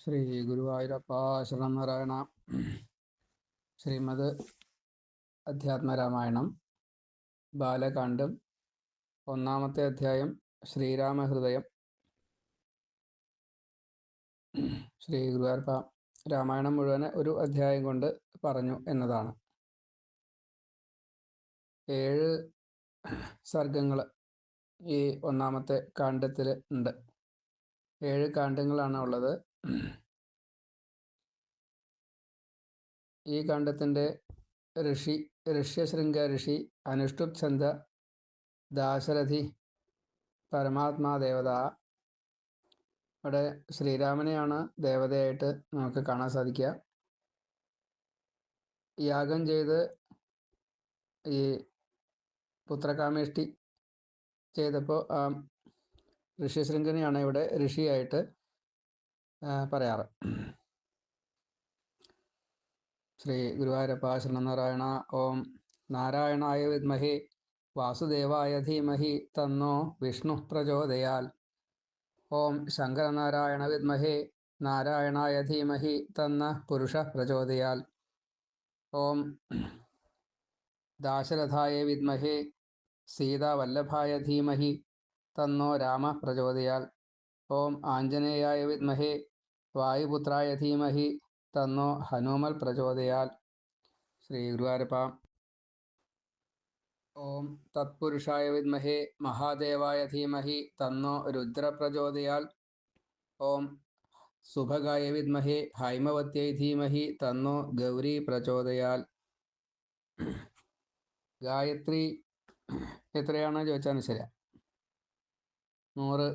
ശ്രീ ഗുരുവായൂരപ്പ ശരണനാരായണ. ശ്രീമദ് അധ്യാത്മരാമായണം ബാലകാണ്ഡം 1-ാമത്തെ അധ്യായം ശ്രീരാമഹൃദയം. ശ്രീ ഗുരുവായൂരപ്പ രാമായണം മുഴുവൻ ഒരു അധ്യായം കൊണ്ട് പറഞ്ഞു എന്നതാണ്. 7 സർഗങ്ങൾ ഈ 1-ാമത്തെ കാണ്ഡത്തിൽ ഉണ്ട്. 7 കാണ്ഡങ്ങളാണ് ഉള്ളത്. ഈ കാണ്ഡത്തിൻ്റെ ഋഷ്യശൃംഗ ഋഷി, അനുഷ്ടുപ് ഛന്ദ, ദാശരഥി, പരമാത്മാ ദേവത. ഇവിടെ ശ്രീരാമനെയാണ് ദേവതയായിട്ട് നമുക്ക് കാണാൻ സാധിക്കുക. യാഗം ചെയ്ത് ഈ പുത്രകാമേഷ്ടി ചെയ്തപ്പോൾ ആ ഋഷ്യശൃംഗനെയാണ് ഇവിടെ ഋഷിയായിട്ട് പറയാറ്. ശ്രീ ഗുരുവായൂരപ്പ ശരണനാരായണ. ഓം നാരായണായ വിദ്മഹേ വാസുദേവായ ധീമഹി തന്നോ വിഷ്ണു പ്രചോദയാൽ. ഓം ശങ്കരനാരായണ വിദ്മഹേ നാരായണായ ധീമഹി തന്ന പുരുഷ പ്രചോദയാൽ. ഓം ദാശരഥായ വിദ്മഹേ സീതാവല്ലഭായ ധീമഹി തന്നോ രാമ പ്രചോദയാൽ. ഓം ആഞ്ജനേയായ വിദ്മഹേ വായുപുത്രായ ധീമഹി തന്നോ ഹനുമൽ പ്രചോദയാൽ. ശ്രീ ഗുരുവായൂരപ്പ. ഓം തത്പുരുഷായ വിദ്മഹേ മഹാദേവായ ധീമഹി തന്നോ രുദ്ര പ്രചോദയാൽ. ഓം സുഭഗായ വിദ്മഹേ ഹൈമവത്यै ധീമഹി തന്നോ ഗൗരി പ്രചോദയാൽ. ഗായത്രി എത്രയാണ് ചോദിച്ചാൽ ശരിയാ, 100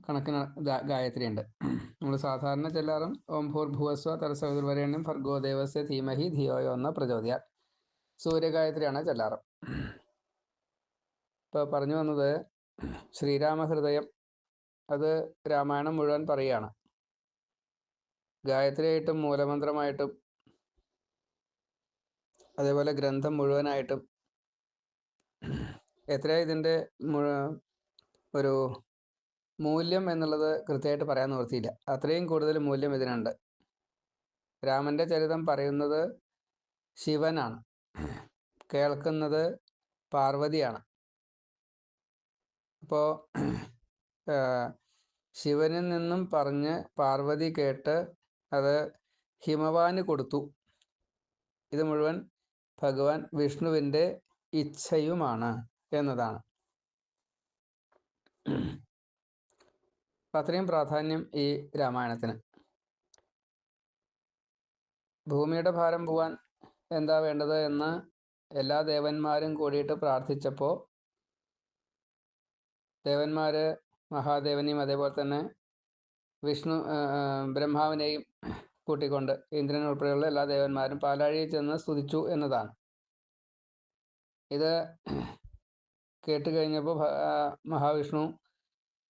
കണക്കിന് ഗായത്രി ഉണ്ട്. നമ്മൾ സാധാരണ ചെല്ലാറും ഓം ഭൂർഭുവസ്വ തത്സവിതുർവരേണ്യം ഭർഗോ ദേവസ്യ ധീമഹി ധിയോ യോ ന പ്രചോദയാൽ. സൂര്യഗായത്രിയാണ് ചെല്ലാറ്. ഇപ്പോൾ പറഞ്ഞു വന്നത് ശ്രീരാമഹൃദയം, അത് രാമായണം മുഴുവൻ പറയുകയാണ്. ഗായത്രിയായിട്ടും മൂലമന്ത്രമായിട്ടും അതേപോലെ ഗ്രന്ഥം മുഴുവനായിട്ടും എത്രയാണ് ഇതിൻ്റെ ഒരു മൂല്യം എന്നുള്ളത് കൃത്യമായിട്ട് പറയാൻ നിവൃത്തിയില്ല. അത്രയും കൂടുതൽ മൂല്യം ഇതിനുണ്ട്. രാമൻ്റെ ചരിതം പറയുന്നത് ശിവനാണ്, കേൾക്കുന്നത് പാർവതിയാണ്. അപ്പോൾ ശിവനിൽ നിന്നും പറഞ്ഞ് പാർവതി കേട്ട് അത് ഹിമവാന് കൊടുത്തു. ഇത് മുഴുവൻ ഭഗവാൻ വിഷ്ണുവിൻ്റെ ഇച്ഛയുമാണ് എന്നതാണ്. അത്രയും പ്രാധാന്യം ഈ രാമായണത്തിന്. ഭൂമിയുടെ ഭാരം പോവാൻ എന്താ വേണ്ടത് എന്ന് എല്ലാ ദേവന്മാരും കൂടിയിട്ട് പ്രാർത്ഥിച്ചപ്പോൾ ദേവന്മാർ മഹാദേവനെയും അതേപോലെ തന്നെ ബ്രഹ്മാവിനെയും കൂട്ടിക്കൊണ്ട് ഇന്ദ്രൻ ഉൾപ്പെടെയുള്ള എല്ലാ ദേവന്മാരും പാലാഴിയിൽ ചെന്ന് സ്തുതിച്ചു എന്നതാണ്. ഇത് കേട്ട് കഴിഞ്ഞപ്പോൾ മഹാവിഷ്ണു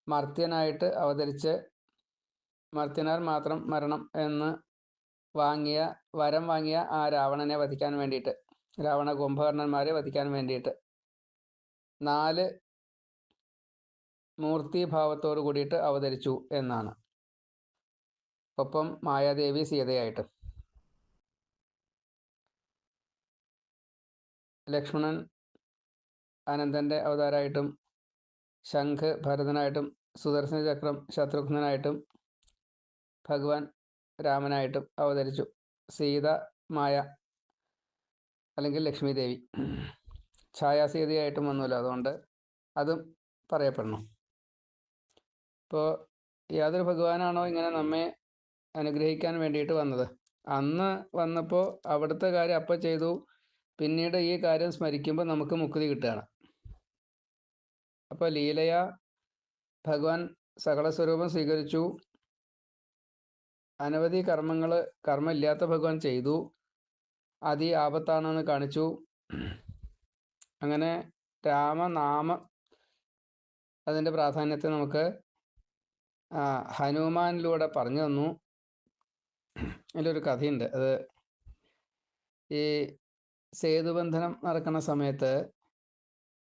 മർത്യനായിട്ട് അവതരിച്ച് മർത്യനാൽ മാത്രം മരണം എന്ന് വരം വാങ്ങിയ ആ രാവണനെ വധിക്കാൻ വേണ്ടിയിട്ട്, രാവണ കുംഭകർണന്മാരെ വധിക്കാൻ വേണ്ടിയിട്ട് 4 മൂർത്തിഭാവത്തോട് കൂടിയിട്ട് അവതരിച്ചു എന്നാണ്. ഒപ്പം മായാദേവി സീതയായിട്ട്, ലക്ഷ്മണൻ അനന്തൻ്റെ അവതാരമായിട്ടും, ശംഖ് ഭരതനായിട്ടും, സുദർശന ചക്രം ശത്രുഘ്നനായിട്ടും, ഭഗവാൻ രാമനായിട്ടും അവതരിച്ചു. സീത മായ അല്ലെങ്കിൽ ലക്ഷ്മി ദേവി ഛായാസീതയായിട്ടും വന്നുമല്ലോ, അതുകൊണ്ട് അതും പറയപ്പെടണം. ഇപ്പോൾ യാതൊരു ഭഗവാനാണോ ഇങ്ങനെ നമ്മെ അനുഗ്രഹിക്കാൻ വേണ്ടിയിട്ട് വന്നത്, അന്ന് വന്നപ്പോൾ അവിടുത്തെ കാര്യം അപ്പം ചെയ്തു, പിന്നീട് ഈ കാര്യം സ്മരിക്കുമ്പോൾ നമുക്ക് മുക്തി കിട്ടുകയാണ്. അപ്പോൾ ലീലയാ ഭഗവാൻ സകല സ്വരൂപം സ്വീകരിച്ചു. അനവധി കർമ്മമില്ലാത്ത ഭഗവാൻ ചെയ്തു, ആപത്താണെന്ന് കാണിച്ചു. അങ്ങനെ രാമനാമം അതിൻ്റെ പ്രാധാന്യത്തെ നമുക്ക് ഹനുമാനിലൂടെ പറഞ്ഞു തന്നു. അതിലൊരു കഥയുണ്ട്. അത് ഈ സേതുബന്ധനം നടക്കുന്ന സമയത്ത്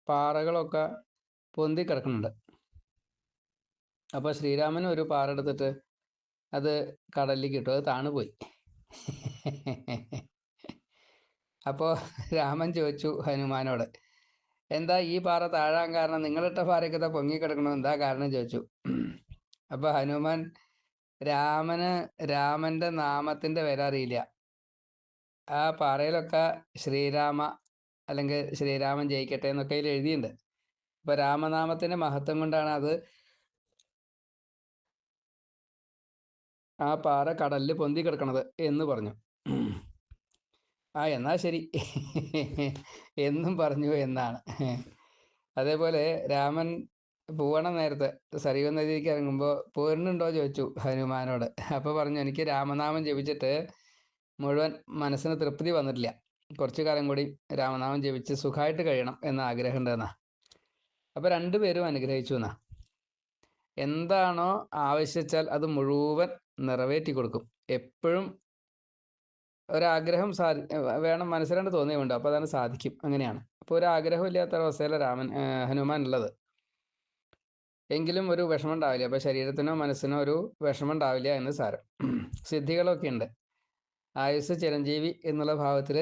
പാറകളൊക്കെ പൊന്തി കിടക്കുന്നുണ്ട്. അപ്പോൾ ശ്രീരാമൻ ഒരു പാറ എടുത്തിട്ട് അത് കടലിലേക്ക് ഇട്ടു. അത് താണുപോയി. അപ്പോൾ രാമൻ ചോദിച്ചു ഹനുമാനോട്, എന്താ ഈ പാറ താഴാൻ കാരണം? നിങ്ങളിട്ട പാറയ്ക്കത്തെ പൊങ്ങിക്കിടക്കണോ, എന്താ കാരണം ചോദിച്ചു. അപ്പോൾ ഹനുമാൻ രാമൻ്റെ നാമത്തിൻ്റെ വില അറിയില്ല. ആ പാറയിലൊക്കെ ശ്രീരാമ അല്ലെങ്കിൽ ശ്രീരാമൻ ജയിക്കട്ടെ എന്നൊക്കെ അതിൽ എഴുതിയിട്ടുണ്ട്. അപ്പോൾ രാമനാമത്തിൻ്റെ മഹത്വം കൊണ്ടാണ് അത് ആ പാറ കടലിൽ പൊന്തി കിടക്കണത് എന്ന് പറഞ്ഞു. ആ എന്നാ ശരി എന്നും പറഞ്ഞു എന്നാണ്. അതേപോലെ രാമൻ പോവണ നേരത്ത് സരയൂ നദിക്ക് ഇറങ്ങുമ്പോൾ പോരുന്നുണ്ടോ ചോദിച്ചു ഹനുമാനോട്. അപ്പോൾ പറഞ്ഞു, എനിക്ക് രാമനാമം ജപിച്ചിട്ട് മുഴുവൻ മനസ്സിന് തൃപ്തി വന്നിട്ടില്ല, കുറച്ചു കാലം കൂടി രാമനാമം ജപിച്ച് സുഖമായിട്ട് കഴിയണം എന്ന ആഗ്രഹം ഉണ്ടെന്നാ. അപ്പോൾ രണ്ടുപേരും അനുഗ്രഹിച്ചു എന്നാ. എന്താണോ ആവശ്യിച്ചാൽ അത് മുഴുവൻ നിറവേറ്റി കൊടുക്കും. എപ്പോഴും ഒരാഗ്രഹം വേണം മനസ്സിലാണ്ട് തോന്നിയുണ്ട്, അപ്പോൾ അതാണ് സാധിക്കും. അങ്ങനെയാണ്. അപ്പോൾ ഒരാഗ്രഹം ഇല്ലാത്ത അവസ്ഥയിലാണ് ഹനുമാൻ ഉള്ളത്. എങ്കിലും ഒരു വിഷമം ഉണ്ടാവില്ല. അപ്പോൾ ശരീരത്തിനോ മനസ്സിനോ ഒരു വിഷമം ഉണ്ടാവില്ല എന്ന് സാരം. സിദ്ധികളൊക്കെ ഉണ്ട്. ആയുസ് ചിരഞ്ജീവി എന്നുള്ള ഭാവത്തിൽ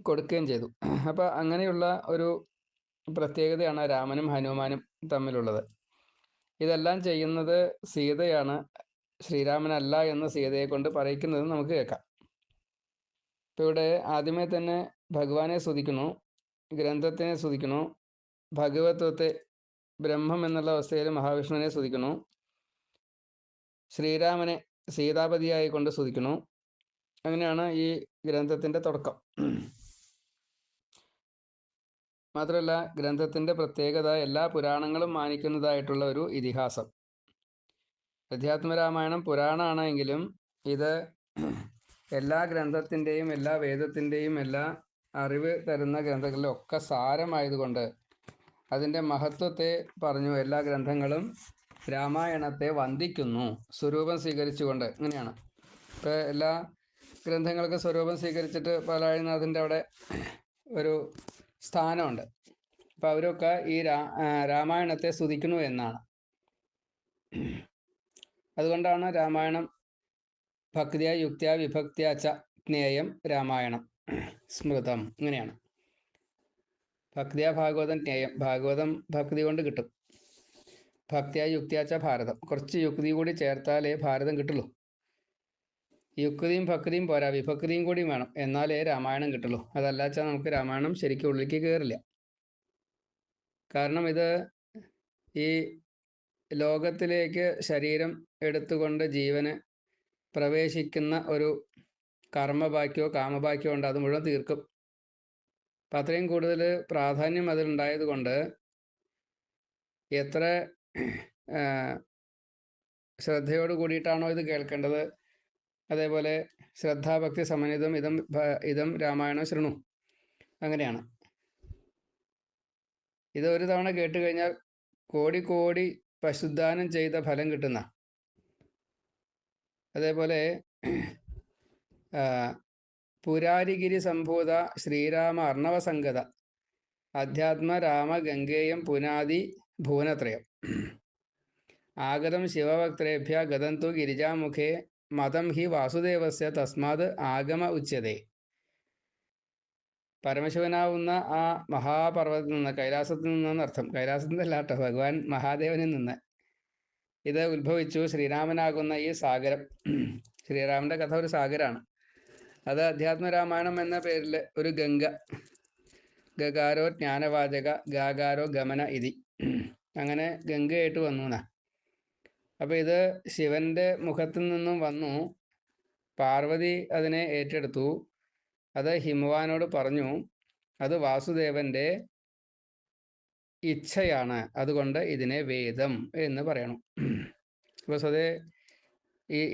കൊടുക്കുകയും ചെയ്തു. അപ്പോൾ അങ്ങനെയുള്ള ഒരു പ്രത്യേകതയാണ് രാമനും ഹനുമാനും തമ്മിലുള്ളത്. ഇതെല്ലാം ചെയ്യുന്നത് സീതയാണ്, ശ്രീരാമനല്ല എന്ന് സീതയെ കൊണ്ട് പറയിക്കുന്നത് നമുക്ക് കേൾക്കാം. ഇപ്പോൾ ഇവിടെ ആദ്യമേ തന്നെ ഭഗവാനെ സ്തുതിക്കുന്നു, ഗ്രന്ഥത്തിനെ സ്തുതിക്കുന്നു, ഭഗവത്വത്തെ ബ്രഹ്മം എന്നുള്ള അവസ്ഥയിൽ മഹാവിഷ്ണുവിനെ സ്തുതിക്കുന്നു, ശ്രീരാമനെ സീതാപതിയായി കൊണ്ട് സ്തുതിക്കുന്നു. അങ്ങനെയാണ് ഈ ഗ്രന്ഥത്തിൻ്റെ തുടക്കം. മാത്രമല്ല ഗ്രന്ഥത്തിൻ്റെ പ്രത്യേകത എല്ലാ പുരാണങ്ങളും മാനിക്കുന്നതായിട്ടുള്ള ഒരു ഇതിഹാസം. അധ്യാത്മരാമായണം പുരാണമാണെങ്കിലും ഇത് എല്ലാ ഗ്രന്ഥത്തിൻ്റെയും എല്ലാ വേദത്തിൻ്റെയും എല്ലാ അറിവ് തരുന്ന ഗ്രന്ഥങ്ങളിലൊക്കെ സാരമായതുകൊണ്ട് അതിൻ്റെ മഹത്വത്തെ പറഞ്ഞു. എല്ലാ ഗ്രന്ഥങ്ങളും രാമായണത്തെ വന്ദിക്കുന്നു സ്വരൂപം സ്വീകരിച്ചുകൊണ്ട്. അങ്ങനെയാണ്. ഇപ്പോൾ എല്ലാ ഗ്രന്ഥങ്ങൾക്കും സ്വരൂപം സ്വീകരിച്ചിട്ട് പാലാഴിനാഥൻ്റെ അവിടെ ഒരു സ്ഥാനമുണ്ട്. അപ്പോൾ അവരൊക്കെ ഈ രാമായണത്തെ സ്തുതിക്കുന്നു എന്നാണ്. അതുകൊണ്ടാണ് രാമായണം ഭക്തിയ യുക്തിയ വിഭക്തിയ ച ജ്ഞേയം രാമായണം സ്മൃതം. ഇങ്ങനെയാണ്. ഭക്തിയ ഭാഗവതം ജ്ഞേയം, ഭാഗവതം ഭക്തി കൊണ്ട് കിട്ടും. ഭക്തിയ യുക്തിയാച്ച ഭാരതം, കുറച്ച് യുക്തി കൂടി ചേർത്താലേ ഭാരതം കിട്ടുള്ളൂ. യുക്തിയും ഭക്തിയും പോരാ, വിഭക്തിയും കൂടി വേണം, എന്നാലേ രാമായണം കിട്ടുള്ളൂ. അതല്ലാച്ചാൽ നമുക്ക് രാമായണം ശരിക്കും ഉള്ളിലേക്ക് കയറില്ല. കാരണം ഇത് ഈ ലോകത്തിലേക്ക് ശരീരം എടുത്തുകൊണ്ട് ജീവന് പ്രവേശിക്കുന്ന ഒരു കർമ്മഭാഗ്യമോ കാമഭാഗ്യമോ ഉണ്ട്. അത് മുഴുവൻ തീർക്കും. അപ്പം അത്രയും കൂടുതൽ പ്രാധാന്യം അതിലുണ്ടായത് കൊണ്ട് എത്ര ശ്രദ്ധയോട് കൂടിയിട്ടാണോ ഇത് കേൾക്കേണ്ടത്, അതേപോലെ ശ്രദ്ധാഭക്തി സമന്വിതം ഇതം രാമായണം ശൃണു. അങ്ങനെയാണ്. ഇത് ഒരു തവണ കേട്ട് കഴിഞ്ഞാൽ കോടി കോടി പശുദാനം ചെയ്ത ഫലം കിട്ടുന്ന. അതേപോലെ പുരാരിഗിരി സംഭൂത ശ്രീരാമ അർണവസംഗത അധ്യാത്മ രാമ ഗംഗേയം പുനാദി ഭുവനത്രയം ആഗതം ശിവഭക്തേഭ്യ ഗതന്തു ഗിരിജാമുഖേ മതം ഹി വാസുദേവസ്യ തസ്മാത് ആഗമ ഉച്യതേ. പരമശിവനാവുന്ന ആ മഹാപർവ്വതത്തിൽ നിന്ന്, കൈലാസത്തിൽ നിന്നർത്ഥം, കൈലാസത്തിൽ നിന്നല്ല കേട്ടോ, ഭഗവാൻ മഹാദേവനിൽ നിന്ന് ഇത് ഉത്ഭവിച്ചു. ശ്രീരാമനാകുന്ന ഈ സാഗരം, ശ്രീരാമൻ്റെ കഥ ഒരു സാഗരമാണ്. അത് അധ്യാത്മരാമായണം എന്ന പേരിൽ ഒരു ഗംഗ, ഗകാരോ ജ്ഞാനവാചക ഗാകാരോ ഗമന ഇതി, അങ്ങനെ ഗംഗയായിട്ട് വന്നു എന്നാ. അപ്പോൾ ഇത് ശിവൻ്റെ മുഖത്തിൽ നിന്നും വന്നു. പാർവതി അതിനെ ഏറ്റെടുത്തു. അത് ഹിമവാനോട് പറഞ്ഞു, അത് വാസുദേവൻ്റെ ഇച്ഛയാണ്, അതുകൊണ്ട് ഇതിനെ വേദം എന്ന് പറയണം. അപ്പോൾ സ്വതേ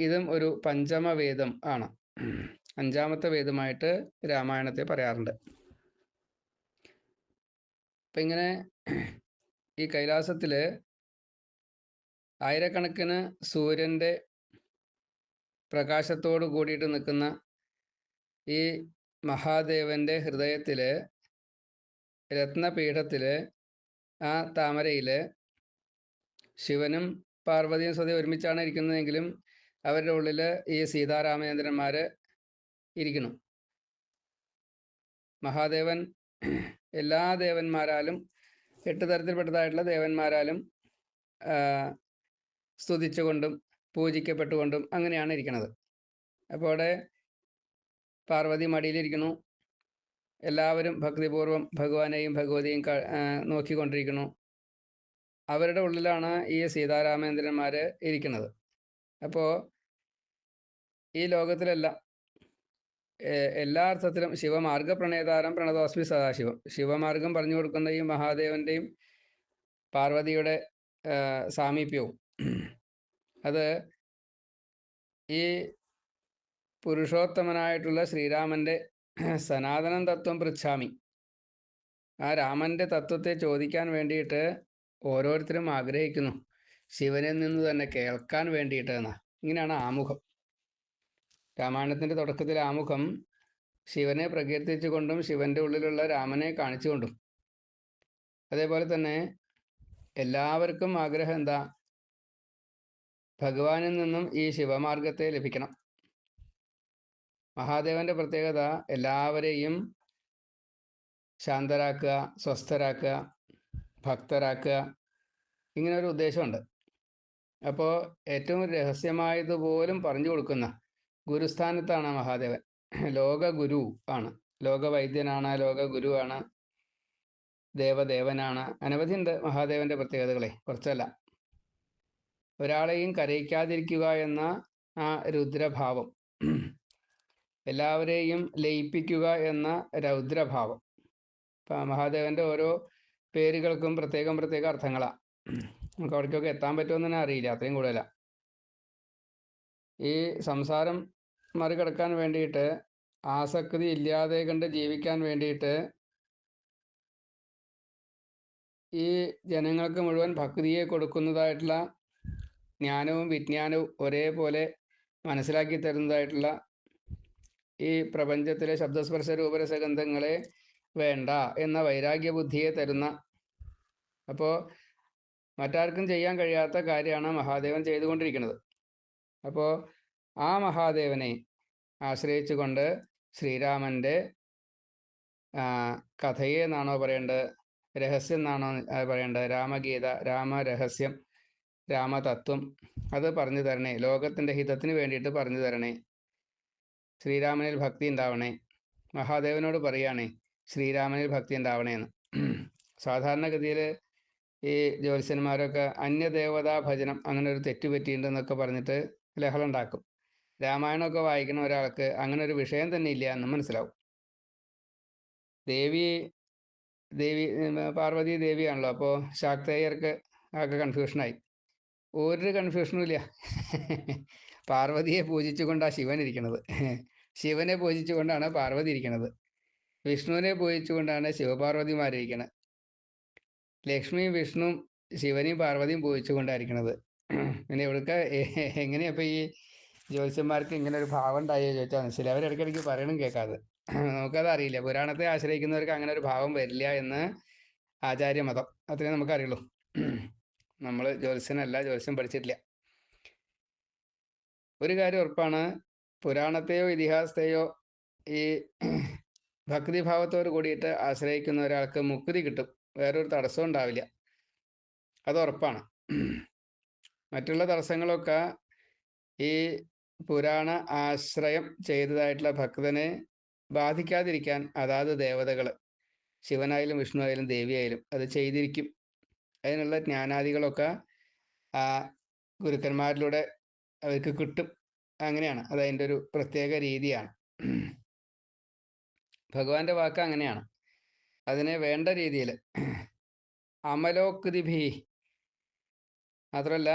ഇതും ഒരു പഞ്ചമവേദം ആണ്. അഞ്ചാമത്തെ വേദമായിട്ട് രാമായണത്തെ പറയാറുണ്ട്. അപ്പം ഇങ്ങനെ ഈ കൈലാസത്തിൽ ആയിരക്കണക്കിന് സൂര്യൻ്റെ പ്രകാശത്തോട് കൂടിയിട്ട് നിൽക്കുന്ന ഈ മഹാദേവൻ്റെ ഹൃദയത്തിൽ, രത്നപീഠത്തിൽ, ആ താമരയിൽ ശിവനും പാർവതിയും സതി ഒരുമിച്ചാണ് ഇരിക്കുന്നതെങ്കിലും അവരുടെ ഉള്ളിൽ ഈ സീതാരാമചന്ദ്രന്മാർ ഇരിക്കുന്നു. മഹാദേവൻ എല്ലാ ദേവന്മാരാലും 8 തരത്തിൽപ്പെട്ടതായിട്ടുള്ള ദേവന്മാരാലും സ്തുതിച്ചുകൊണ്ടും പൂജിക്കപ്പെട്ടുകൊണ്ടും അങ്ങനെയാണ് ഇരിക്കുന്നത്. അപ്പോൾ അവിടെ പാർവതി മടിയിലിരിക്കുന്നു. എല്ലാവരും ഭക്തിപൂർവ്വം ഭഗവാനെയും ഭഗവതിയും നോക്കിക്കൊണ്ടിരിക്കുന്നു. അവരുടെ ഉള്ളിലാണ് ഈ സീതാരാമചന്ദ്രന്മാർ ഇരിക്കുന്നത്. അപ്പോൾ ഈ ലോകത്തിലെല്ലാം എല്ലാ അർത്ഥത്തിലും ശിവമാർഗപ്രണേതാരം പ്രണതോസ്മി സദാശിവം, ശിവമാർഗം പറഞ്ഞു കൊടുക്കുന്ന ഈ മഹാദേവൻ്റെയും പാർവതിയുടെ സാമീപ്യവും അത് ഈ പുരുഷോത്തമനായിട്ടുള്ള ശ്രീരാമൻ്റെ സനാതനം തത്വം പൃച്ഛാമി, ആ രാമൻ്റെ തത്വത്തെ ചോദിക്കാൻ വേണ്ടിയിട്ട് ഓരോരുത്തരും ആഗ്രഹിക്കുന്നു, ശിവനിൽ നിന്ന് തന്നെ കേൾക്കാൻ വേണ്ടിയിട്ട് എന്നാ. ഇങ്ങനെയാണ് ആമുഖം. രാമായണത്തിൻ്റെ തുടക്കത്തിൽ ആമുഖം ശിവനെ പ്രകീർത്തിച്ചുകൊണ്ടും ശിവൻ്റെ ഉള്ളിലുള്ള രാമനെ കാണിച്ചുകൊണ്ടും. അതേപോലെ തന്നെ എല്ലാവർക്കും ആഗ്രഹം എന്താ? ഭഗവാനിൽ നിന്നും ഈ ശിവമാർഗത്തെ ലഭിക്കണം. മഹാദേവൻ്റെ പ്രത്യേകത എല്ലാവരെയും ശാന്തരാക്കുക, സ്വസ്ഥരാക്കുക, ഭക്തരാക്കുക, ഇങ്ങനെ ഒരു ഉദ്ദേശമുണ്ട്. അപ്പോൾ ഏറ്റവും രഹസ്യമായതുപോലും പറഞ്ഞു കൊടുക്കുന്ന ഗുരുസ്ഥാനത്താണ് മഹാദേവൻ. ലോകഗുരു ആണ്, ലോകവൈദ്യനാണ്, ലോകഗുരുവാണ്, ദേവദേവനാണ്. അനവധിയുണ്ട് മഹാദേവൻ്റെ പ്രത്യേകതകളെ, കുറച്ചല്ല. ഒരാളെയും കരയിക്കാതിരിക്കുക എന്ന ആ രുദ്രഭാവം, എല്ലാവരെയും ലയിപ്പിക്കുക എന്ന രൗദ്രഭാവം. ഇപ്പം മഹാദേവൻ്റെ ഓരോ പേരുകൾക്കും പ്രത്യേകം പ്രത്യേക അർത്ഥങ്ങളാണ്. നമുക്ക് അവിടേക്കൊക്കെ എത്താൻ പറ്റുമെന്ന് തന്നെ അറിയില്ല, അത്രയും കൂടുതലാണ്. ഈ സംസാരം മറികടക്കാൻ വേണ്ടിയിട്ട്, ആസക്തി ഇല്ലാതെ കണ്ട് ജീവിക്കാൻ വേണ്ടിയിട്ട് ഈ ജനങ്ങൾക്ക് മുഴുവൻ ഭക്തിയെ കൊടുക്കുന്നതായിട്ടുള്ള ജ്ഞാനവും വിജ്ഞാനവും ഒരേപോലെ മനസ്സിലാക്കി തരുന്നതായിട്ടുള്ള ഈ പ്രപഞ്ചത്തിലെ ശബ്ദസ്പർശ രൂപരസഗന്ധങ്ങളെ വേണ്ട എന്ന വൈരാഗ്യ ബുദ്ധിയെ തരുന്ന, അപ്പോൾ മറ്റാർക്കും ചെയ്യാൻ കഴിയാത്ത കാര്യമാണ് മഹാദേവൻ ചെയ്തുകൊണ്ടിരിക്കുന്നത്. അപ്പോൾ ആ മഹാദേവനെ ആശ്രയിച്ചുകൊണ്ട് ശ്രീരാമൻ്റെ കഥയെ എന്നാണോ പറയേണ്ടത്, രഹസ്യം എന്നാണോ പറയേണ്ടത്, രാമഗീത, രാമരഹസ്യം, രാമതത്വം, അത് പറഞ്ഞു തരണേ, ലോകത്തിൻ്റെ ഹിതത്തിന് വേണ്ടിയിട്ട് പറഞ്ഞു തരണേ, ശ്രീരാമനിൽ ഭക്തി ഉണ്ടാവണേ. മഹാദേവനോട് പറയുകയാണേ ശ്രീരാമനിൽ ഭക്തി ഉണ്ടാവണേന്ന്. സാധാരണഗതിയിൽ ഈ ജ്യോത്സ്യന്മാരൊക്കെ അന്യദേവതാ ഭജനം അങ്ങനെ ഒരു തെറ്റുപറ്റിയിട്ടുണ്ടെന്നൊക്കെ പറഞ്ഞിട്ട് ലഹളം ഉണ്ടാക്കും. രാമായണമൊക്കെ വായിക്കുന്ന ഒരാൾക്ക് അങ്ങനെ ഒരു വിഷയം തന്നെ ഇല്ല എന്ന് മനസ്സിലാവും. ദേവി പാർവതി ദേവിയാണല്ലോ, അപ്പോൾ ശാക്തേയർക്ക് ആകെ കൺഫ്യൂഷനായി. ഒരു കൺഫ്യൂഷനും ഇല്ല. പാർവതിയെ പൂജിച്ചുകൊണ്ടാണ് ശിവൻ ഇരിക്കുന്നത്, ശിവനെ പൂജിച്ചുകൊണ്ടാണ് പാർവതി ഇരിക്കുന്നത്, വിഷ്ണുവിനെ പൂജിച്ചുകൊണ്ടാണ് ശിവപാർവതിമാരിരിക്കുന്നത്, ലക്ഷ്മിയും വിഷ്ണുവും ശിവനെയും പാർവതിയും പൂജിച്ചുകൊണ്ടായിരിക്കുന്നത്. പിന്നെ ഇവിടുത്തെ എങ്ങനെയപ്പോൾ ഈ ജ്യോത്സ്യന്മാർക്ക് ഇങ്ങനെ ഒരു ഭാവം ഉണ്ടായോ ചോദിച്ചാൽ മനസ്സിലായി. അവരിടയ്ക്കിടയ്ക്ക് പറയണം കേൾക്കാതെ. നമുക്കത് അറിയില്ല. പുരാണത്തെ ആശ്രയിക്കുന്നവർക്ക് അങ്ങനെ ഒരു ഭാവം വരില്ല എന്ന് ആചാര്യമതം, അത്രേ നമുക്കറിയുള്ളൂ. നമ്മൾ ജ്യോത്സ്യനല്ല, ജ്യോത്സ്യം പഠിച്ചിട്ടില്ല. ഒരു കാര്യം ഉറപ്പാണ്, പുരാണത്തെയോ ഇതിഹാസത്തെയോ ഈ ഭക്തിഭാവത്തോട് കൂടിയിട്ട് ആശ്രയിക്കുന്ന ഒരാൾക്ക് മുക്തി കിട്ടും, വേറൊരു തടസ്സവും ഉണ്ടാവില്ല, അത് ഉറപ്പാണ്. മറ്റുള്ള തടസ്സങ്ങളൊക്കെ ഈ പുരാണ ആശ്രയം ചെയ്തതായിട്ടുള്ള ഭക്തനെ ബാധിക്കാതിരിക്കാൻ അതാത് ദേവതകൾ, ശിവനായാലും വിഷ്ണു ആയാലും ദേവിയായാലും അത് ചെയ്തിരിക്കും. അതിനുള്ള ജ്ഞാനാദികളൊക്കെ ആ ഗുരുക്കന്മാരിലൂടെ അവർക്ക് കിട്ടും. അങ്ങനെയാണ്, അതതിൻ്റെ ഒരു പ്രത്യേക രീതിയാണ്. ഭഗവാന്റെ വാക്ക് അങ്ങനെയാണ്. അതിനെ വേണ്ട രീതിയിൽ അമലോക്തിഭി, മാത്രമല്ല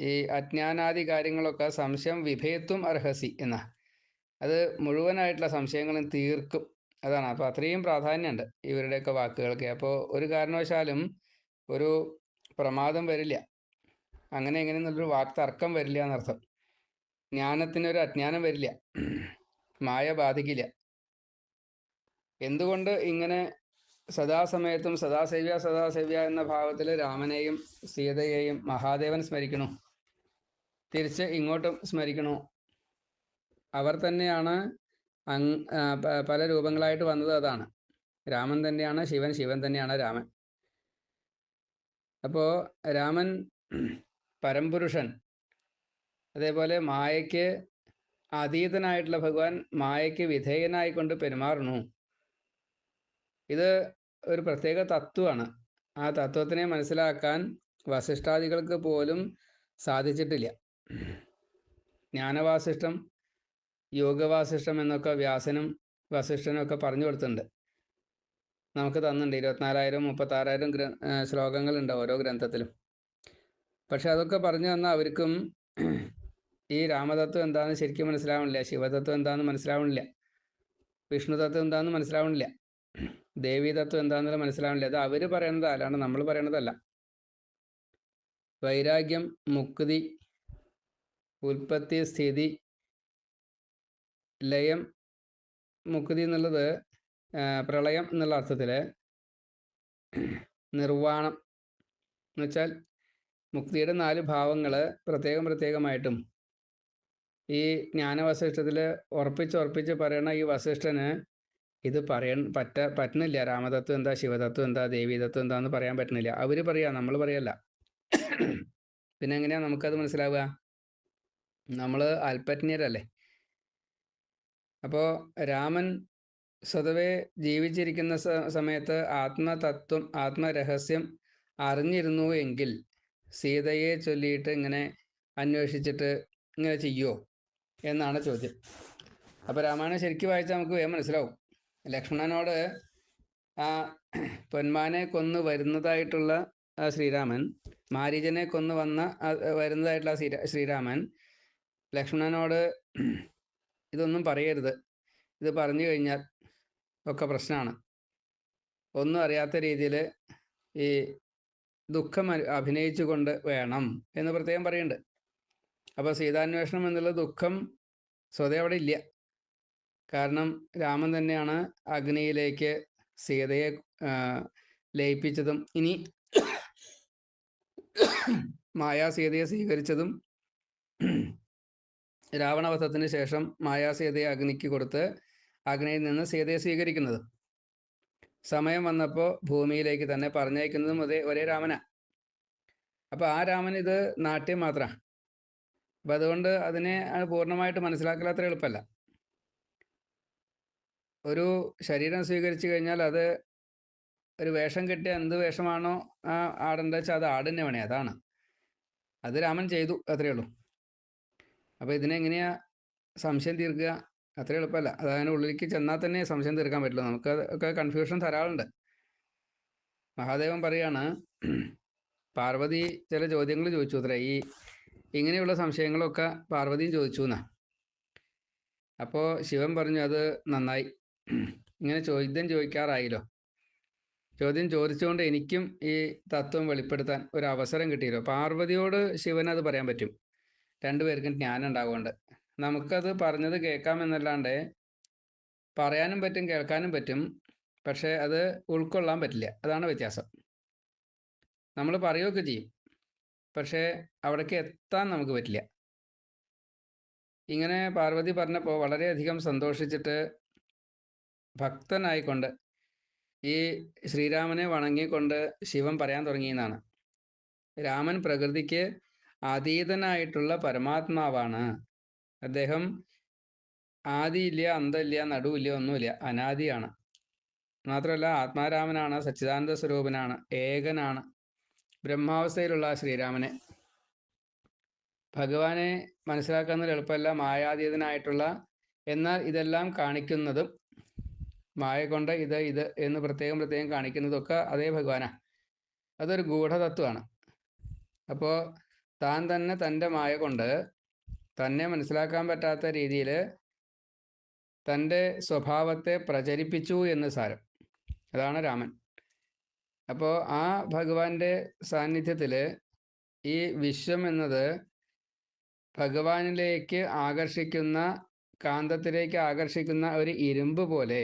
ഈ അജ്ഞാനാദി കാര്യങ്ങളൊക്കെ സംശയം വിഭേത്വം അർഹസി എന്ന, അത് മുഴുവനായിട്ടുള്ള സംശയങ്ങളും തീർക്കും. അതാണ്. അപ്പോൾ അത്രയും പ്രാധാന്യമുണ്ട് ഇവരുടെയൊക്കെ വാക്കുകൾക്ക്. അപ്പോൾ ഒരു കാരണവശാലും ഒരു പ്രമാദം വരില്ല, അങ്ങനെ എന്നുള്ളൊരു വാക്ക് തർക്കം വരില്ല എന്നർത്ഥം. ജ്ഞാനത്തിനൊരു അജ്ഞാനം വരില്ല, മായ ബാധിക്കില്ല. എന്തുകൊണ്ട് ഇങ്ങനെ സദാസമയത്തും സദാസേവ്യ സദാസേവ്യ എന്ന ഭാവത്തിൽ രാമനെയും സീതയെയും മഹാദേവൻ സ്മരിക്കണു. തിരിച്ച് ഇങ്ങോട്ടും സ്മരിക്കണു. അവർ തന്നെയാണ് പല രൂപങ്ങളായിട്ട് വന്നത്. അതാണ് രാമൻ തന്നെയാണ് ശിവൻ, ശിവൻ തന്നെയാണ് രാമൻ. അപ്പോൾ രാമൻ പരംപുരുഷൻ, അതേപോലെ മായയ്ക്ക് അതീതനായിട്ടുള്ള ഭഗവാൻ മായയ്ക്ക് വിധേയനായിക്കൊണ്ട് പെരുമാറുന്നു. ഇത് ഒരു പ്രത്യേക തത്വമാണ്. ആ തത്വത്തിനെ മനസ്സിലാക്കാൻ വസിഷ്ഠാദികൾക്ക് പോലും സാധിച്ചിട്ടില്ല. ജ്ഞാനവാസിഷ്ടം, യോഗവാസിഷ്ടം എന്നൊക്കെ വ്യാസനും വസിഷ്ഠനും ഒക്കെ പറഞ്ഞു കൊടുത്തിട്ടുണ്ട്, നമുക്ക് തന്നിട്ടുണ്ട്. 24,000 36,000 ശ്ലോകങ്ങളുണ്ട് ഓരോ ഗ്രന്ഥത്തിലും. പക്ഷെ അതൊക്കെ പറഞ്ഞു തന്നാൽ അവർക്കും ഈ രാമതത്വം എന്താണെന്ന് ശരിക്കും മനസ്സിലാവണില്ല, ശിവതത്വം എന്താണെന്ന് മനസ്സിലാവണില്ല, വിഷ്ണുതത്വം എന്താണെന്ന് മനസ്സിലാവണില്ല, ദേവീതത്വം എന്താണെന്നുള്ള മനസ്സിലാവണില്ല. അത് അവർ പറയണത്, അല്ലാണ്ട് നമ്മൾ പറയണതല്ല. വൈരാഗ്യം, മുക്തി, ഉൽപ്പത്തി, സ്ഥിതി, ലയം. മുക്തി എന്നുള്ളത് പ്രളയം എന്നുള്ള അർത്ഥത്തിൽ, നിർവ്വാണം എന്ന് വെച്ചാൽ മുക്തിയുടെ 4 ഭാവങ്ങൾ പ്രത്യേകമായിട്ടും ഈ ജ്ഞാനവസിഷ്ഠത്തിൽ ഉറപ്പിച്ച് പറയണ ഈ വസിഷ്ഠന് ഇത് പറ്റണില്ല. രാമതത്വം എന്താ, ശിവതത്വം എന്താ, ദേവീതത്വം എന്താന്ന് പറയാൻ പറ്റണില്ല. അവർ പറയാ, നമ്മൾ പറയല്ല. പിന്നെ എങ്ങനെയാ നമുക്കത് മനസ്സിലാവുക? നമ്മൾ അല്പജ്ഞരല്ലേ. അപ്പോൾ രാമൻ സ്വതവേ ജീവിച്ചിരിക്കുന്ന സമയത്ത് ആത്മതത്വം, ആത്മരഹസ്യം അറിഞ്ഞിരുന്നു എങ്കിൽ സീതയെ ചൊല്ലിയിട്ട് ഇങ്ങനെ അന്വേഷിച്ചിട്ട് ഇങ്ങനെ ചെയ്യുമോ എന്നാണ് ചോദ്യം. അപ്പോൾ രാമായണം ശരിക്കും വായിച്ചാൽ നമുക്ക് വേഗം മനസ്സിലാവും. ലക്ഷ്മണനോട് ആ പൊന്മാനെ കൊന്നു വരുന്നതായിട്ടുള്ള ശ്രീരാമൻ, മാരീചനെ കൊന്നു വരുന്നതായിട്ടുള്ള ശ്രീരാമൻ ലക്ഷ്മണനോട് ഇതൊന്നും പറയരുത്, ഇത് പറഞ്ഞു കഴിഞ്ഞാൽ ഒക്കെ പ്രശ്നമാണ്, ഒന്നും അറിയാത്ത രീതിയിൽ ഈ ദുഃഖം അഭിനയിച്ചുകൊണ്ട് വേണം എന്ന് പ്രത്യേകം പറയുന്നുണ്ട്. അപ്പോൾ സീതാന്വേഷണം എന്നുള്ള ദുഃഖം സ്വതേ അവിടെ ഇല്ല. കാരണം രാമൻ തന്നെയാണ് അഗ്നിയിലേക്ക് സീതയെ ലയിപ്പിച്ചതും ഇനി മായാസീതയെ സ്വീകരിച്ചതും രാവണവധത്തിന് ശേഷം മായാസീതയെ അഗ്നിക്ക് കൊടുത്ത് അഗ്നിയിൽ നിന്ന് സീതയെ സ്വീകരിക്കുന്നത്. സമയം വന്നപ്പോൾ ഭൂമിയിലേക്ക് തന്നെ പറഞ്ഞയക്കുന്നതും ഒരേ രാമനാ. അപ്പോൾ ആ രാമൻ ഇത് നാട്യം മാത്രമാണ്. അപ്പം അതുകൊണ്ട് അതിനെ പൂർണ്ണമായിട്ട് മനസ്സിലാക്കൽ അത്ര എളുപ്പമല്ല. ഒരു ശരീരം സ്വീകരിച്ചു കഴിഞ്ഞാൽ അത് ഒരു വേഷം കെട്ടിയ എന്ത് വേഷമാണോ ആടേണ്ടത് വെച്ചാൽ അത് ആടിനെ വേണേ, അതാണ്. അത് രാമൻ ചെയ്തു, അത്രയേ ഉള്ളൂ. അപ്പോൾ ഇതിനെങ്ങനെയാ സംശയം തീർക്കുക? അത്ര എളുപ്പമല്ല. അതതിൻ്റെ ഉള്ളിലേക്ക് ചെന്നാൽ തന്നെ സംശയം തീർക്കാൻ പറ്റില്ല. നമുക്ക് ഒക്കെ കൺഫ്യൂഷൻ ധാരാളമുണ്ട്. മഹാദേവൻ പറയാണ്, പാർവതി ചില ചോദ്യങ്ങൾ ചോദിച്ചു അത്രേ. ഇങ്ങനെയുള്ള സംശയങ്ങളൊക്കെ പാർവതിയും ചോദിച്ചു എന്നാ. അപ്പോൾ ശിവൻ പറഞ്ഞു, അത് നന്നായി, ഇങ്ങനെ ചോദ്യം ചോദിക്കാറായില്ലോ. ചോദ്യം ചോദിച്ചുകൊണ്ട് എനിക്കും ഈ തത്വം വെളിപ്പെടുത്താൻ ഒരു അവസരം കിട്ടിയല്ലോ. പാർവതിയോട് ശിവൻ അത് പറയാൻ പറ്റും, രണ്ടുപേർക്കും ജ്ഞാനം ഉണ്ടാവുകൊണ്ട്. നമുക്കത് പറഞ്ഞത് കേൾക്കാമെന്നല്ലാണ്ട് പറയാനും പറ്റും, കേൾക്കാനും പറ്റും, പക്ഷേ അത് ഉൾക്കൊള്ളാൻ പറ്റില്ല. അതാണ് വ്യത്യാസം. നമ്മൾ പറയുകയൊക്കെ ചെയ്യും, പക്ഷേ അവിടേക്ക് എത്താൻ നമുക്ക് പറ്റില്ല. ഇങ്ങനെ പാർവതി പറഞ്ഞപ്പോൾ വളരെയധികം സന്തോഷിച്ചിട്ട് ഭക്തനായിക്കൊണ്ട് ഈ ശ്രീരാമനെ വണങ്ങിക്കൊണ്ട് ശിവൻ പറയാൻ തുടങ്ങിയെന്നാണ്. രാമൻ പ്രകൃതിക്ക് അതീതനായിട്ടുള്ള പരമാത്മാവാണ്. അദ്ദേഹം ആദിയില്ല, അന്തമില്ല, നടുവില്ല, ഒന്നുമില്ല, അനാദിയാണ്. മാത്രമല്ല ആത്മാരാമനാണ്, സച്ചിദാനന്ദ സ്വരൂപനാണ്, ഏകനാണ്. ബ്രഹ്മാവസ്ഥയിലുള്ള ശ്രീരാമനെ, ഭഗവാനെ മനസ്സിലാക്കുന്നത് എളുപ്പമല്ല, മായാതീതനായിട്ടുള്ള, എന്നാൽ ഇതെല്ലാം കാണിക്കുന്നതും മായ കൊണ്ട് ഇത് എന്ന് പ്രത്യേകം കാണിക്കുന്നതൊക്കെ അതേ ഭഗവാനാണ്. അതൊരു ഗൂഢതത്വമാണ്. അപ്പോൾ താൻ തന്നെ തൻ്റെ മായ കൊണ്ട് തന്നെ മനസ്സിലാക്കാൻ പറ്റാത്ത രീതിയിൽ തൻ്റെ സ്വഭാവത്തെ പ്രചരിപ്പിച്ചു എന്ന് സാരം. അതാണ് രാമൻ. അപ്പോൾ ആ ഭഗവാന്റെ സാന്നിധ്യത്തിൽ ഈ വിശ്വം എന്നത് ഭഗവാനിലേക്ക് ആകർഷിക്കുന്ന, കാന്തത്തിലേക്ക് ആകർഷിക്കുന്ന ഒരു ഇരുമ്പ് പോലെ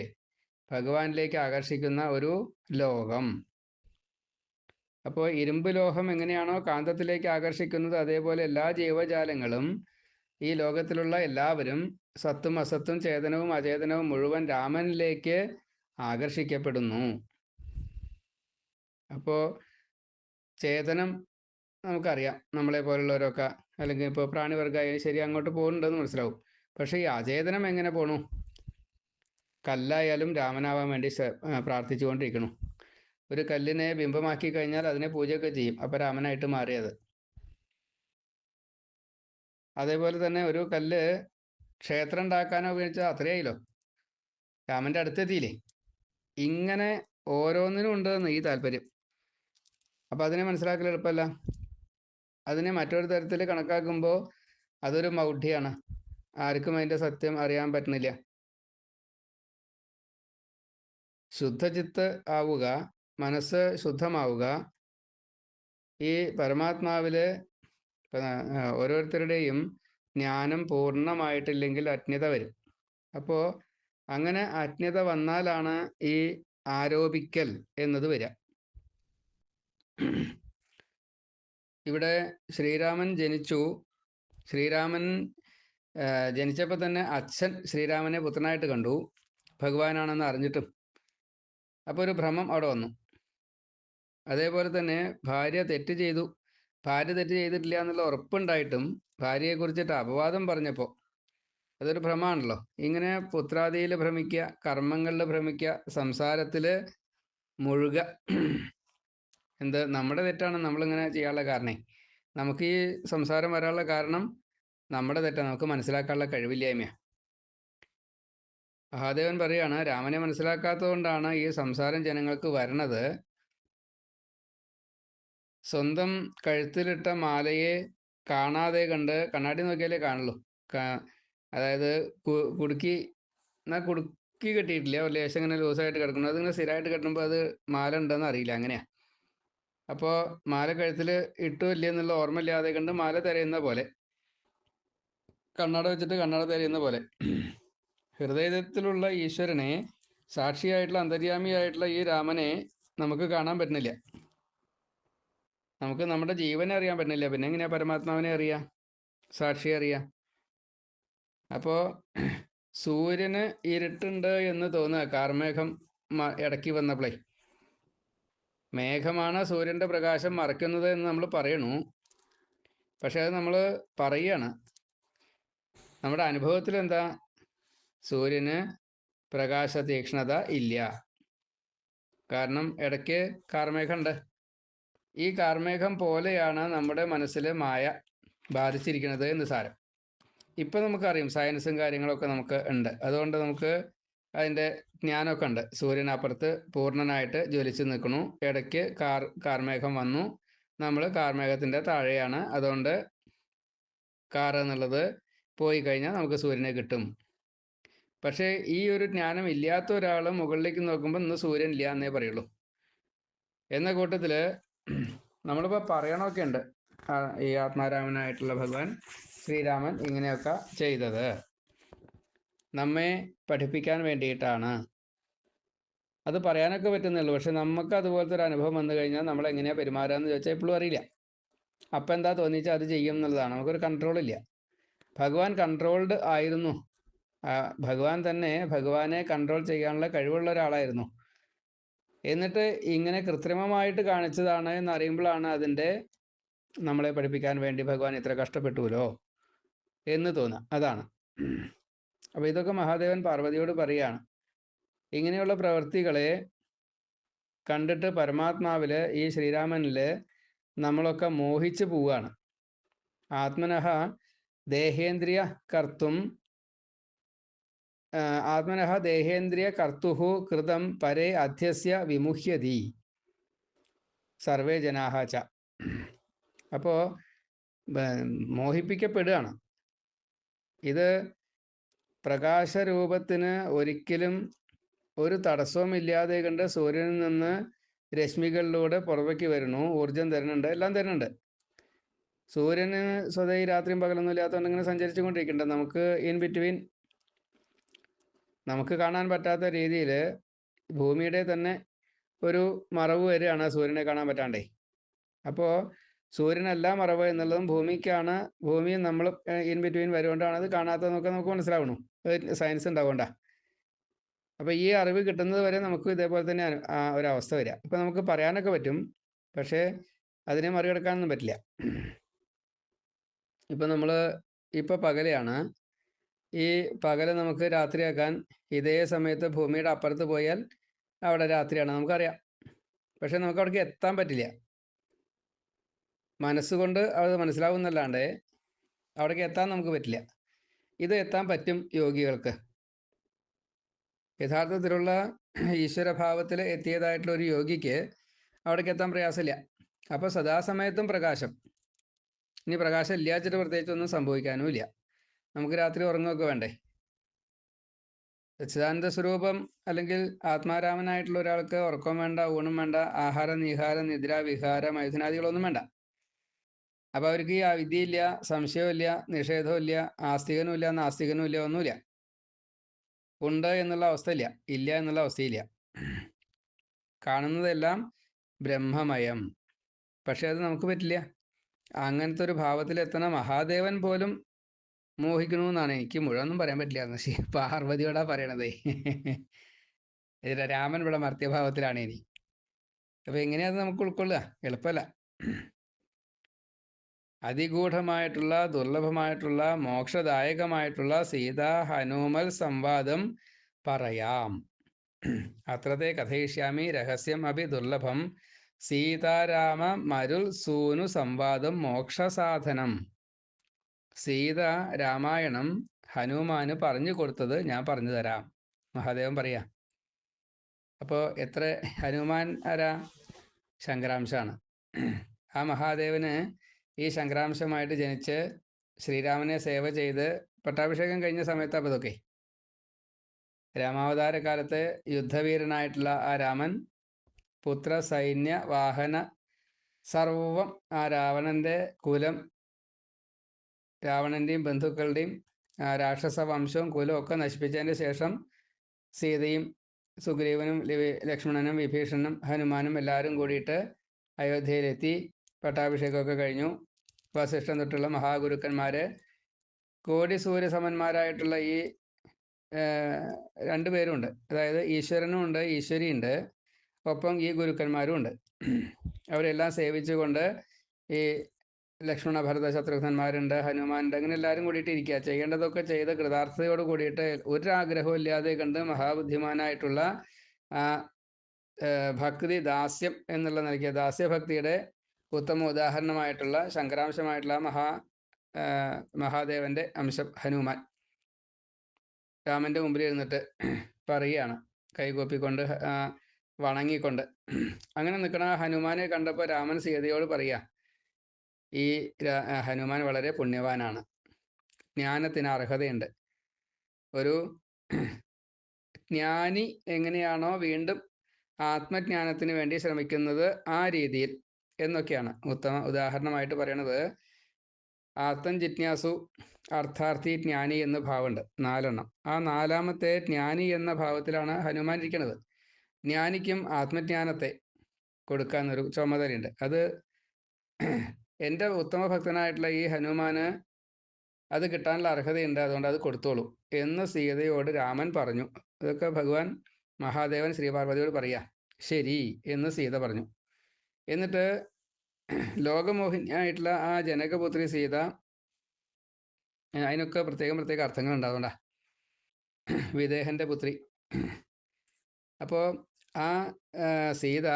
ഭഗവാനിലേക്ക് ആകർഷിക്കുന്ന ഒരു ലോകം. അപ്പോൾ ഇരുമ്പ് ലോഹം എങ്ങനെയാണോ കാന്തത്തിലേക്ക് ആകർഷിക്കുന്നത്, അതേപോലെ എല്ലാ ജീവജാലങ്ങളും ഈ ലോകത്തിലുള്ള എല്ലാവരും സത്തും അസത്തും ചേതനവും അചേതനവും മുഴുവൻ രാമനിലേക്ക് ആകർഷിക്കപ്പെടുന്നു. അപ്പോൾ ചേതനം നമുക്കറിയാം, നമ്മളെ പോലുള്ളവരൊക്കെ, അല്ലെങ്കിൽ ഇപ്പോൾ പ്രാണിവർഗമായാലും ശരി അങ്ങോട്ട് പോകുന്നുണ്ടെന്ന് മനസ്സിലാവും. പക്ഷേ ഈ അചേതനം എങ്ങനെ പോണു? കല്ലായാലും രാമനാവാൻ വേണ്ടി പ്രാർത്ഥിച്ചുകൊണ്ടിരിക്കണം. ഒരു കല്ലിനെ ബിംബമാക്കി കഴിഞ്ഞാൽ അതിനെ പൂജയൊക്കെ ചെയ്യും, അപ്പോൾ രാമനായിട്ട് മാറിയത്. അതേപോലെ തന്നെ ഒരു കല്ല് ക്ഷേത്രം ഉണ്ടാക്കാനോ ഉപയോഗിച്ചാൽ അത്രയായില്ലോ, രാമൻ്റെ അടുത്തെത്തിയില്ലേ. ഇങ്ങനെ ഓരോന്നിനും ഉണ്ടെന്ന് ഈ താല്പര്യം. അപ്പോൾ അതിനെ മനസ്സിലാക്കൽ എളുപ്പമല്ല. അതിനെ മറ്റൊരു തരത്തിൽ കണക്കാക്കുമ്പോൾ അതൊരു മൗഢ്യമാണ്. ആർക്കും അതിൻ്റെ സത്യം അറിയാൻ പറ്റുന്നില്ല. ശുദ്ധചിത്ത് ആവുക, മനസ്സ് ശുദ്ധമാവുക, ഈ പരമാത്മാവിൽ ഓരോരുത്തരുടെയും ജ്ഞാനം പൂർണ്ണമായിട്ടില്ലെങ്കിൽ അജ്ഞത വരും. അപ്പോൾ അങ്ങനെ അജ്ഞത വന്നാലാണ് ഈ ആരോപിക്കൽ എന്നത് വരിക. ഇവിടെ ശ്രീരാമൻ ജനിച്ചു. ശ്രീരാമൻ ജനിച്ചപ്പോൾ തന്നെ അച്ഛൻ ശ്രീരാമനെ പുത്രനായിട്ട് കണ്ടു, ഭഗവാനാണെന്ന് അറിഞ്ഞിട്ടും. അപ്പോൾ ഒരു ഭ്രമം അവിടെ വന്നു. അതേപോലെ തന്നെ ഭാര്യ തെറ്റ് ചെയ്തു, ഭാര്യ തെറ്റ് ചെയ്തിട്ടില്ല എന്നുള്ള ഉറപ്പുണ്ടായിട്ടും ഭാര്യയെക്കുറിച്ചിട്ട് അപവാദം പറഞ്ഞപ്പോൾ അതൊരു ഭ്രമമാണല്ലോ. ഇങ്ങനെ പുത്രാദിയിൽ ഭ്രമിക്കുക, കർമ്മങ്ങളിൽ ഭ്രമിക്കുക, സംസാരത്തിൽ മുഴുക. എന്ത് നമ്മുടെ തെറ്റാണ് നമ്മളിങ്ങനെ ചെയ്യാനുള്ള കാരണേ. നമുക്ക് ഈ സംസാരം വരാനുള്ള കാരണം നമ്മുടെ തെറ്റാണ്, നമുക്ക് മനസ്സിലാക്കാനുള്ള കഴിവില്ലായ്മയാണ്. മഹാദേവൻ പറയുകയാണ്, രാമനെ മനസ്സിലാക്കാത്തതുകൊണ്ടാണ് ഈ സംസാരം ജനങ്ങൾക്ക് വരണത്. സ്വന്തം കഴുത്തിലിട്ട മാലയെ കാണാതെ കണ്ട് കണ്ണാടി നോക്കിയാലേ കാണുള്ളൂ. അതായത് കുടുക്കി കെട്ടിയിട്ടില്ല, ഒരു ലേശം ഇങ്ങനെ ലൂസായിട്ട് കിടക്കുന്നു. അതിങ്ങനെ സ്ഥിരമായിട്ട് കെട്ടുമ്പോൾ അത് മാല ഉണ്ടെന്ന് അറിയില്ല, അങ്ങനെയാണ്. അപ്പോൾ മാല കഴുത്തിൽ ഇട്ടു ഇല്ല എന്നുള്ള ഓർമ്മയില്ലാതെ കണ്ട് മാല തിരയുന്ന പോലെ, കണ്ണട വെച്ചിട്ട് കണ്ണട തിരയുന്ന പോലെ, ഹൃദയത്തിലുള്ള ഈശ്വരനെ, സാക്ഷിയായിട്ടുള്ള അന്തര്യാമിയായിട്ടുള്ള ഈ രാമനെ നമുക്ക് കാണാൻ പറ്റുന്നില്ല. നമുക്ക് നമ്മുടെ ജീവനെ അറിയാൻ പറ്റുന്നില്ല, പിന്നെ എങ്ങനെയാ പരമാത്മാവിനെ അറിയാം, സാക്ഷിയെ അറിയാം? അപ്പോൾ സൂര്യന് ഇരുട്ടുണ്ട് എന്ന് തോന്നുക കാർമേഘം ഇടയ്ക്ക് വന്നപ്പോഴേ. മേഘമാണ് സൂര്യൻ്റെ പ്രകാശം മറയ്ക്കുന്നത് എന്ന് നമ്മൾ പറയണു. പക്ഷെ അത് നമ്മൾ പറയുകയാണ്. നമ്മുടെ അനുഭവത്തിൽ എന്താ? സൂര്യന് പ്രകാശ തീക്ഷ്ണത ഇല്ല. കാരണം ഇടയ്ക്ക് കാർമേഘമുണ്ട്. ഈ കാർമേഘം പോലെയാണ് നമ്മുടെ മനസ്സിൽ മായ ബാധിച്ചിരിക്കുന്നത് എന്ന് സാരം. ഇപ്പം നമുക്കറിയാം, സയൻസും കാര്യങ്ങളൊക്കെ നമുക്ക് ഉണ്ട്, അതുകൊണ്ട് നമുക്ക് അതിൻ്റെ ജ്ഞാനമൊക്കെ ഉണ്ട്. സൂര്യനപ്പുറത്ത് പൂർണ്ണനായിട്ട് ജ്വലിച്ച് നിൽക്കണു, ഇടയ്ക്ക് കാർമേഘം വന്നു, നമ്മൾ കാർമേഘത്തിൻ്റെ താഴെയാണ്, അതുകൊണ്ട് കാർ എന്നുള്ളത് പോയി കഴിഞ്ഞാൽ നമുക്ക് സൂര്യനെ കിട്ടും. പക്ഷേ ഈ ഒരു ജ്ഞാനം ഇല്ലാത്ത ഒരാൾ മുകളിലേക്ക് നോക്കുമ്പോൾ ഇന്ന് സൂര്യൻ ഇല്ല എന്നേ പറയുള്ളൂ. എന്ന കൂട്ടത്തിൽ നമ്മളിപ്പോൾ പറയണമൊക്കെ ഉണ്ട്, ഈ ആത്മാരാമനായിട്ടുള്ള ഭഗവാൻ ശ്രീരാമൻ ഇങ്ങനെയൊക്കെ ചെയ്തത് നമ്മെ പഠിപ്പിക്കാൻ വേണ്ടിയിട്ടാണ്. അത് പറയാനൊക്കെ പറ്റുന്നുള്ളൂ. പക്ഷെ നമുക്ക് അതുപോലത്തെ ഒരു അനുഭവം വന്നു കഴിഞ്ഞാൽ നമ്മൾ എങ്ങനെയാണ് പെരുമാറുക എന്ന് ചോദിച്ചാൽ എപ്പോഴും അറിയില്ല. അപ്പം എന്താ തോന്നിച്ചാൽ അത് ചെയ്യും എന്നുള്ളതാണ്. നമുക്കൊരു കൺട്രോളില്ല. ഭഗവാൻ കൺട്രോൾഡ് ആയിരുന്നു. ഭഗവാൻ തന്നെ ഭഗവാനെ കൺട്രോൾ ചെയ്യാനുള്ള കഴിവുള്ള ഒരാളായിരുന്നു. എന്നിട്ട് ഇങ്ങനെ കൃത്രിമമായിട്ട് കാണിച്ചതാണ് എന്നറിയുമ്പോഴാണ് അതിൻ്റെ നമ്മളെ പഠിപ്പിക്കാൻ വേണ്ടി ഭഗവാൻ ഇത്ര കഷ്ടപ്പെട്ടുല്ലോ എന്ന് തോന്നുക. അതാണ്. അപ്പോൾ ഇതൊക്കെ മഹാദേവൻ പാർവതിയോട് പറയുകയാണ്. ഇങ്ങനെയുള്ള പ്രവൃത്തികളെ കണ്ടിട്ട് പരമാത്മാവിൽ, ഈ ശ്രീരാമനിൽ നമ്മളൊക്കെ മോഹിച്ചു പോവുകയാണ്. ആത്മനഃ ദേഹേന്ദ്രിയ കർത്തുഹു കൃതം പരേ അധ്യസ്യ വിമുഹ്യതി സർവേ ജനാഹ ച. അപ്പോൾ മോഹിപ്പിക്കപ്പെടുകയാണ്. ഇത് പ്രകാശരൂപത്തിന് ഒരിക്കലും ഒരു തടസ്സവുമില്ലാതെ കണ്ട് സൂര്യനിൽ നിന്ന് രശ്മികളിലൂടെ പുറത്തേക്ക് വരുന്നു, ഊർജം തരുന്നുണ്ട്, എല്ലാം തരുന്നുണ്ട്. സൂര്യന് സ്വതേ രാത്രിയും പകലൊന്നും ഇല്ലാത്തതുകൊണ്ട് ഇങ്ങനെ സഞ്ചരിച്ചു കൊണ്ടിരിക്കുന്നുണ്ട്. നമുക്ക് ഇൻ ബിറ്റ്വീൻ നമുക്ക് കാണാൻ പറ്റാത്ത രീതിയിൽ ഭൂമിയുടെ തന്നെ ഒരു മറവ് വരികയാണ് സൂര്യനെ കാണാൻ പറ്റാണ്ടേ. അപ്പോൾ സൂര്യനല്ല മറവ് എന്നുള്ളതും ഭൂമിക്കാണ്, ഭൂമിയും നമ്മൾ ഇൻ ബിറ്റ്വീൻ വരുകൊണ്ടാണ് അത് കാണാത്തതെന്നൊക്കെ നമുക്ക് മനസ്സിലാവണം. സയൻസ് ഉണ്ടാവണ്ട. അപ്പോൾ ഈ അറിവ് കിട്ടുന്നത് വരെ നമുക്ക് ഇതേപോലെ തന്നെ ഒരവസ്ഥ വരിക. ഇപ്പം നമുക്ക് പറയാനൊക്കെ പറ്റും, പക്ഷേ അതിനെ മറികടക്കാനൊന്നും പറ്റില്ല. ഇപ്പം നമ്മൾ ഇപ്പോൾ പകലെയാണ്, ഈ പകല് നമുക്ക് രാത്രിയാക്കാൻ ഇതേ സമയത്ത് ഭൂമിയുടെ അപ്പുറത്ത് പോയാൽ അവിടെ രാത്രിയാണ്, നമുക്കറിയാം. പക്ഷെ നമുക്ക് അവിടേക്ക് എത്താൻ പറ്റില്ല. മനസ്സുകൊണ്ട് അത് മനസ്സിലാവുന്നല്ലാണ്ട് അവിടേക്ക് എത്താൻ നമുക്ക് പറ്റില്ല. ഇത് എത്താൻ പറ്റും യോഗികൾക്ക്. യഥാർത്ഥത്തിലുള്ള ഈശ്വരഭാവത്തിൽ എത്തിയതായിട്ടുള്ള ഒരു യോഗിക്ക് അവിടേക്ക് എത്താൻ പ്രയാസമില്ല. അപ്പോൾ സദാസമയത്തും പ്രകാശം. ഇനി പ്രകാശം ഇല്ലാച്ചിട്ട് പ്രത്യേകിച്ചൊന്നും സംഭവിക്കാനും ഇല്ല. നമുക്ക് രാത്രി ഉറങ്ങുകയൊക്കെ വേണ്ടേ? സച്ചിദാനന്ദ സ്വരൂപം അല്ലെങ്കിൽ ആത്മാരാമനായിട്ടുള്ള ഒരാൾക്ക് ഉറക്കം വേണ്ട, ഊണും വേണ്ട, ആഹാരം, നീഹാരം, നിദ്ര, വിഹാര, മൈഥുനാദികളൊന്നും വേണ്ട. അപ്പോൾ അവർക്ക് ഈ അവിദ്യയില്ല, സംശയമില്ല, നിഷേധമില്ല, ആസ്തികനുമില്ല, നാസ്തികനുമില്ല, ഒന്നുമില്ല. ഉണ്ട് എന്നുള്ള അവസ്ഥയില്ല, ഇല്ല എന്നുള്ള അവസ്ഥയില്ല. കാണുന്നതെല്ലാം ബ്രഹ്മമയം. പക്ഷെ അത് നമുക്ക് പറ്റില്ല. അങ്ങനത്തെ ഒരു ഭാവത്തിലെത്തണ മഹാദേവൻ പോലും മോഹിക്കണമെന്നാണ്. എനിക്ക് മുഴുവനൊന്നും പറയാൻ പറ്റില്ല. പാർവതിയോടാ പറയണതേ. രാമൻ ഇവിടെ മർത്യഭാവത്തിലാണ് ഇനി. അപ്പോൾ എങ്ങനെയാത് നമുക്ക് ഉൾക്കൊള്ളുക? എളുപ്പമല്ല. അതിഗൂഢമായിട്ടുള്ള, ദുർലഭമായിട്ടുള്ള, മോക്ഷദായകമായിട്ടുള്ള സീതാ ഹനുമൽ സംവാദം പറയാം. അത്രത്തെ കഥയിഷ്യാമി രഹസ്യം അഭി ദുർലഭം സീതാരാമ മരുൽ സൂനു സംവാദം മോക്ഷസാധനം. സീത രാമായണം ഹനുമാന് പറഞ്ഞു കൊടുത്തത് ഞാൻ പറഞ്ഞു തരാം. മഹാദേവൻ പറയാ. അപ്പോൾ എത്ര ഹനുമാൻ ആരാ? ശങ്കരാംശാണ്. ആ മഹാദേവന് ഈ ശങ്കരാംശമായിട്ട് ജനിച്ച് ശ്രീരാമനെ സേവ ചെയ്ത് പട്ടാഭിഷേകം കഴിഞ്ഞ സമയത്താണ് ഇതൊക്കെ. രാമാവതാര കാലത്ത് യുദ്ധവീരനായിട്ടുള്ള ആ രാമൻ പുത്ര, സൈന്യ, വാഹന സർവം ആ രാവണൻ്റെ കുലം, രാവണൻ്റെയും ബന്ധുക്കളുടെയും രാക്ഷസ വംശവും കുലവും ഒക്കെ നശിപ്പിച്ചതിന് ശേഷം സീതയും സുഗ്രീവനും ലക്ഷ്മണനും വിഭീഷണനും ഹനുമാനും എല്ലാവരും കൂടിയിട്ട് അയോധ്യയിലെത്തി. പട്ടാഭിഷേകമൊക്കെ കഴിഞ്ഞു. വസിഷ്ഠൻ തൊട്ടുള്ള മഹാഗുരുക്കന്മാർ, കോടി സൂര്യസമന്മാരായിട്ടുള്ള ഈ രണ്ടുപേരുമുണ്ട്. അതായത് ഈശ്വരനും ഉണ്ട്, ഈശ്വരിയുണ്ട്, ഒപ്പം ഈ ഗുരുക്കന്മാരും ഉണ്ട്. അവരെല്ലാം സേവിച്ചുകൊണ്ട് ഈ ലക്ഷ്മണ, ഭരത, ശത്രുഘ്നന്മാരുണ്ട്, ഹനുമാനുണ്ട്, അങ്ങനെ എല്ലാവരും കൂടിയിട്ട് ഇരിക്കുക. ചെയ്യേണ്ടതൊക്കെ ചെയ്ത് കൃതാർത്ഥതയോട് കൂടിയിട്ട് ഒരാഗ്രഹവും ഇല്ലാതെ കണ്ട് മഹാബുദ്ധിമാനായിട്ടുള്ള ആ ഭക്തി, ദാസ്യം എന്നുള്ള നിലയ്ക്ക് ദാസ്യഭക്തിയുടെ ഉത്തമ ഉദാഹരണമായിട്ടുള്ള ശങ്കരാംശമായിട്ടുള്ള മഹാദേവൻ്റെ അംശം ഹനുമാൻ രാമൻ്റെ മുമ്പിൽ ഇരുന്നിട്ട് പറയുകയാണ്, കൈകൂപ്പിക്കൊണ്ട് വണങ്ങിക്കൊണ്ട്. അങ്ങനെ നിൽക്കണ ഹനുമാനെ കണ്ടപ്പോൾ രാമൻ സീതയോട് പറയുക, ഈ ഹനുമാൻ വളരെ പുണ്യവാനാണ്, ജ്ഞാനത്തിന് അർഹതയുണ്ട്. ഒരു ജ്ഞാനി എങ്ങനെയാണോ വീണ്ടും ആത്മജ്ഞാനത്തിന് വേണ്ടി ശ്രമിക്കുന്നത് ആ രീതിയിൽ എന്നൊക്കെയാണ് ഉത്തമ ഉദാഹരണമായിട്ട് പറയണത്. ആത്മം ജിജ്ഞാസു, അർത്ഥാർത്ഥി, ജ്ഞാനി എന്ന ഭാവമുണ്ട്, 4 എണ്ണം. ആ 4ാമത്തെ ജ്ഞാനി എന്ന ഭാവത്തിലാണ് ഹനുമാൻ ഇരിക്കുന്നത്. ജ്ഞാനിക്കും ആത്മജ്ഞാനത്തെ കൊടുക്കാനൊരു ചുമതലയുണ്ട്. അത് എൻ്റെ ഉത്തമ ഭക്തനായിട്ടുള്ള ഈ ഹനുമാന് അത് കിട്ടാനുള്ള അർഹതയുണ്ട്, അതുകൊണ്ട് അത് കൊടുത്തോളൂ എന്ന് സീതയോട് രാമൻ പറഞ്ഞു. ഇതൊക്കെ ഭഗവാൻ മഹാദേവൻ ശ്രീപാർവതിയോട് പറയാ. ശരി എന്ന് സീത പറഞ്ഞു. എന്നിട്ട് ലോകമോഹിനിയായിട്ടുള്ള ആ ജനകപുത്രി സീത, അതിനൊക്കെ പ്രത്യേക അർത്ഥങ്ങളുണ്ട്, അതുകൊണ്ടാ വിദേഹൻ്റെ പുത്രി. അപ്പോൾ ആ സീത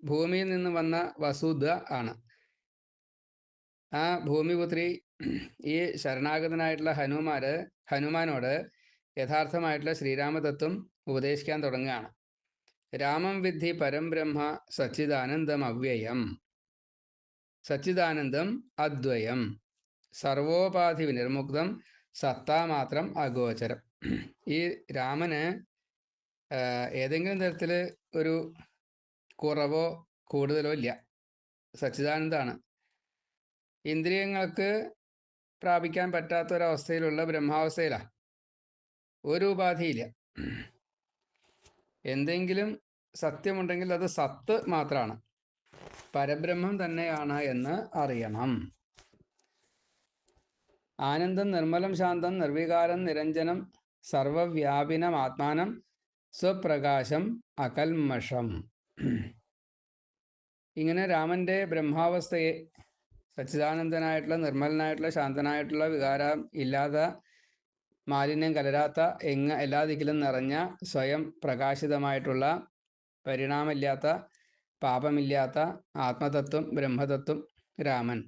ഭൂമിയിൽ നിന്ന് വന്ന വസുധ ആണ്. ആ ഭൂമിപുത്രി ഈ ശരണാഗതനായിട്ടുള്ള ഹനുമാനോട് യഥാർത്ഥമായിട്ടുള്ള ശ്രീരാമതത്വം ഉപദേശിക്കാൻ തുടങ്ങുകയാണ്. രാമം വിദ്ധി പരം ബ്രഹ്മ സച്ചിദാനന്ദം അവ്യയം, സച്ചിദാനന്ദം അദ്വയം, സർവോപാധി വിനിർമുക്തം, സത്താമാത്രം അഗോചരം. ഈ രാമന് ഏതെങ്കിലും തരത്തിൽ ഒരു കുറവോ കൂടുതലോ ഇല്ല, സച്ചിദാനന്ദാണ്. ഇന്ദ്രിയങ്ങൾക്ക് പ്രാപിക്കാൻ പറ്റാത്തൊരവസ്ഥയിലുള്ള ബ്രഹ്മാവസ്ഥയിലാണ്, ഒരു ഉപാധിയില്ല. എന്തെങ്കിലും സത്യമുണ്ടെങ്കിൽ അത് സത്ത് മാത്രമാണ്, പരബ്രഹ്മം തന്നെയാണ് എന്ന് അറിയണം. ആനന്ദം നിർമ്മലം ശാന്തം നിർവികാരം നിരഞ്ജനം സർവവ്യാപിനം ആത്മാനം സ്വപ്രകാശം അകൽമഷം. ഇങ്ങനെ രാമൻ്റെ ബ്രഹ്മാവസ്ഥയെ, സച്ചിദാനന്ദനായിട്ടുള്ള നിർമ്മലനായിട്ടുള്ള ശാന്തനായിട്ടുള്ള വികാരം ഇല്ലാത്ത, മാലിന്യം കലരാത്ത, എല്ലാ ദിക്കിലും നിറഞ്ഞ സ്വയം പ്രകാശിതമായിട്ടുള്ള, പരിണാമമില്ലാത്ത, പാപമില്ലാത്ത ആത്മതത്വം, ബ്രഹ്മതത്വം രാമൻ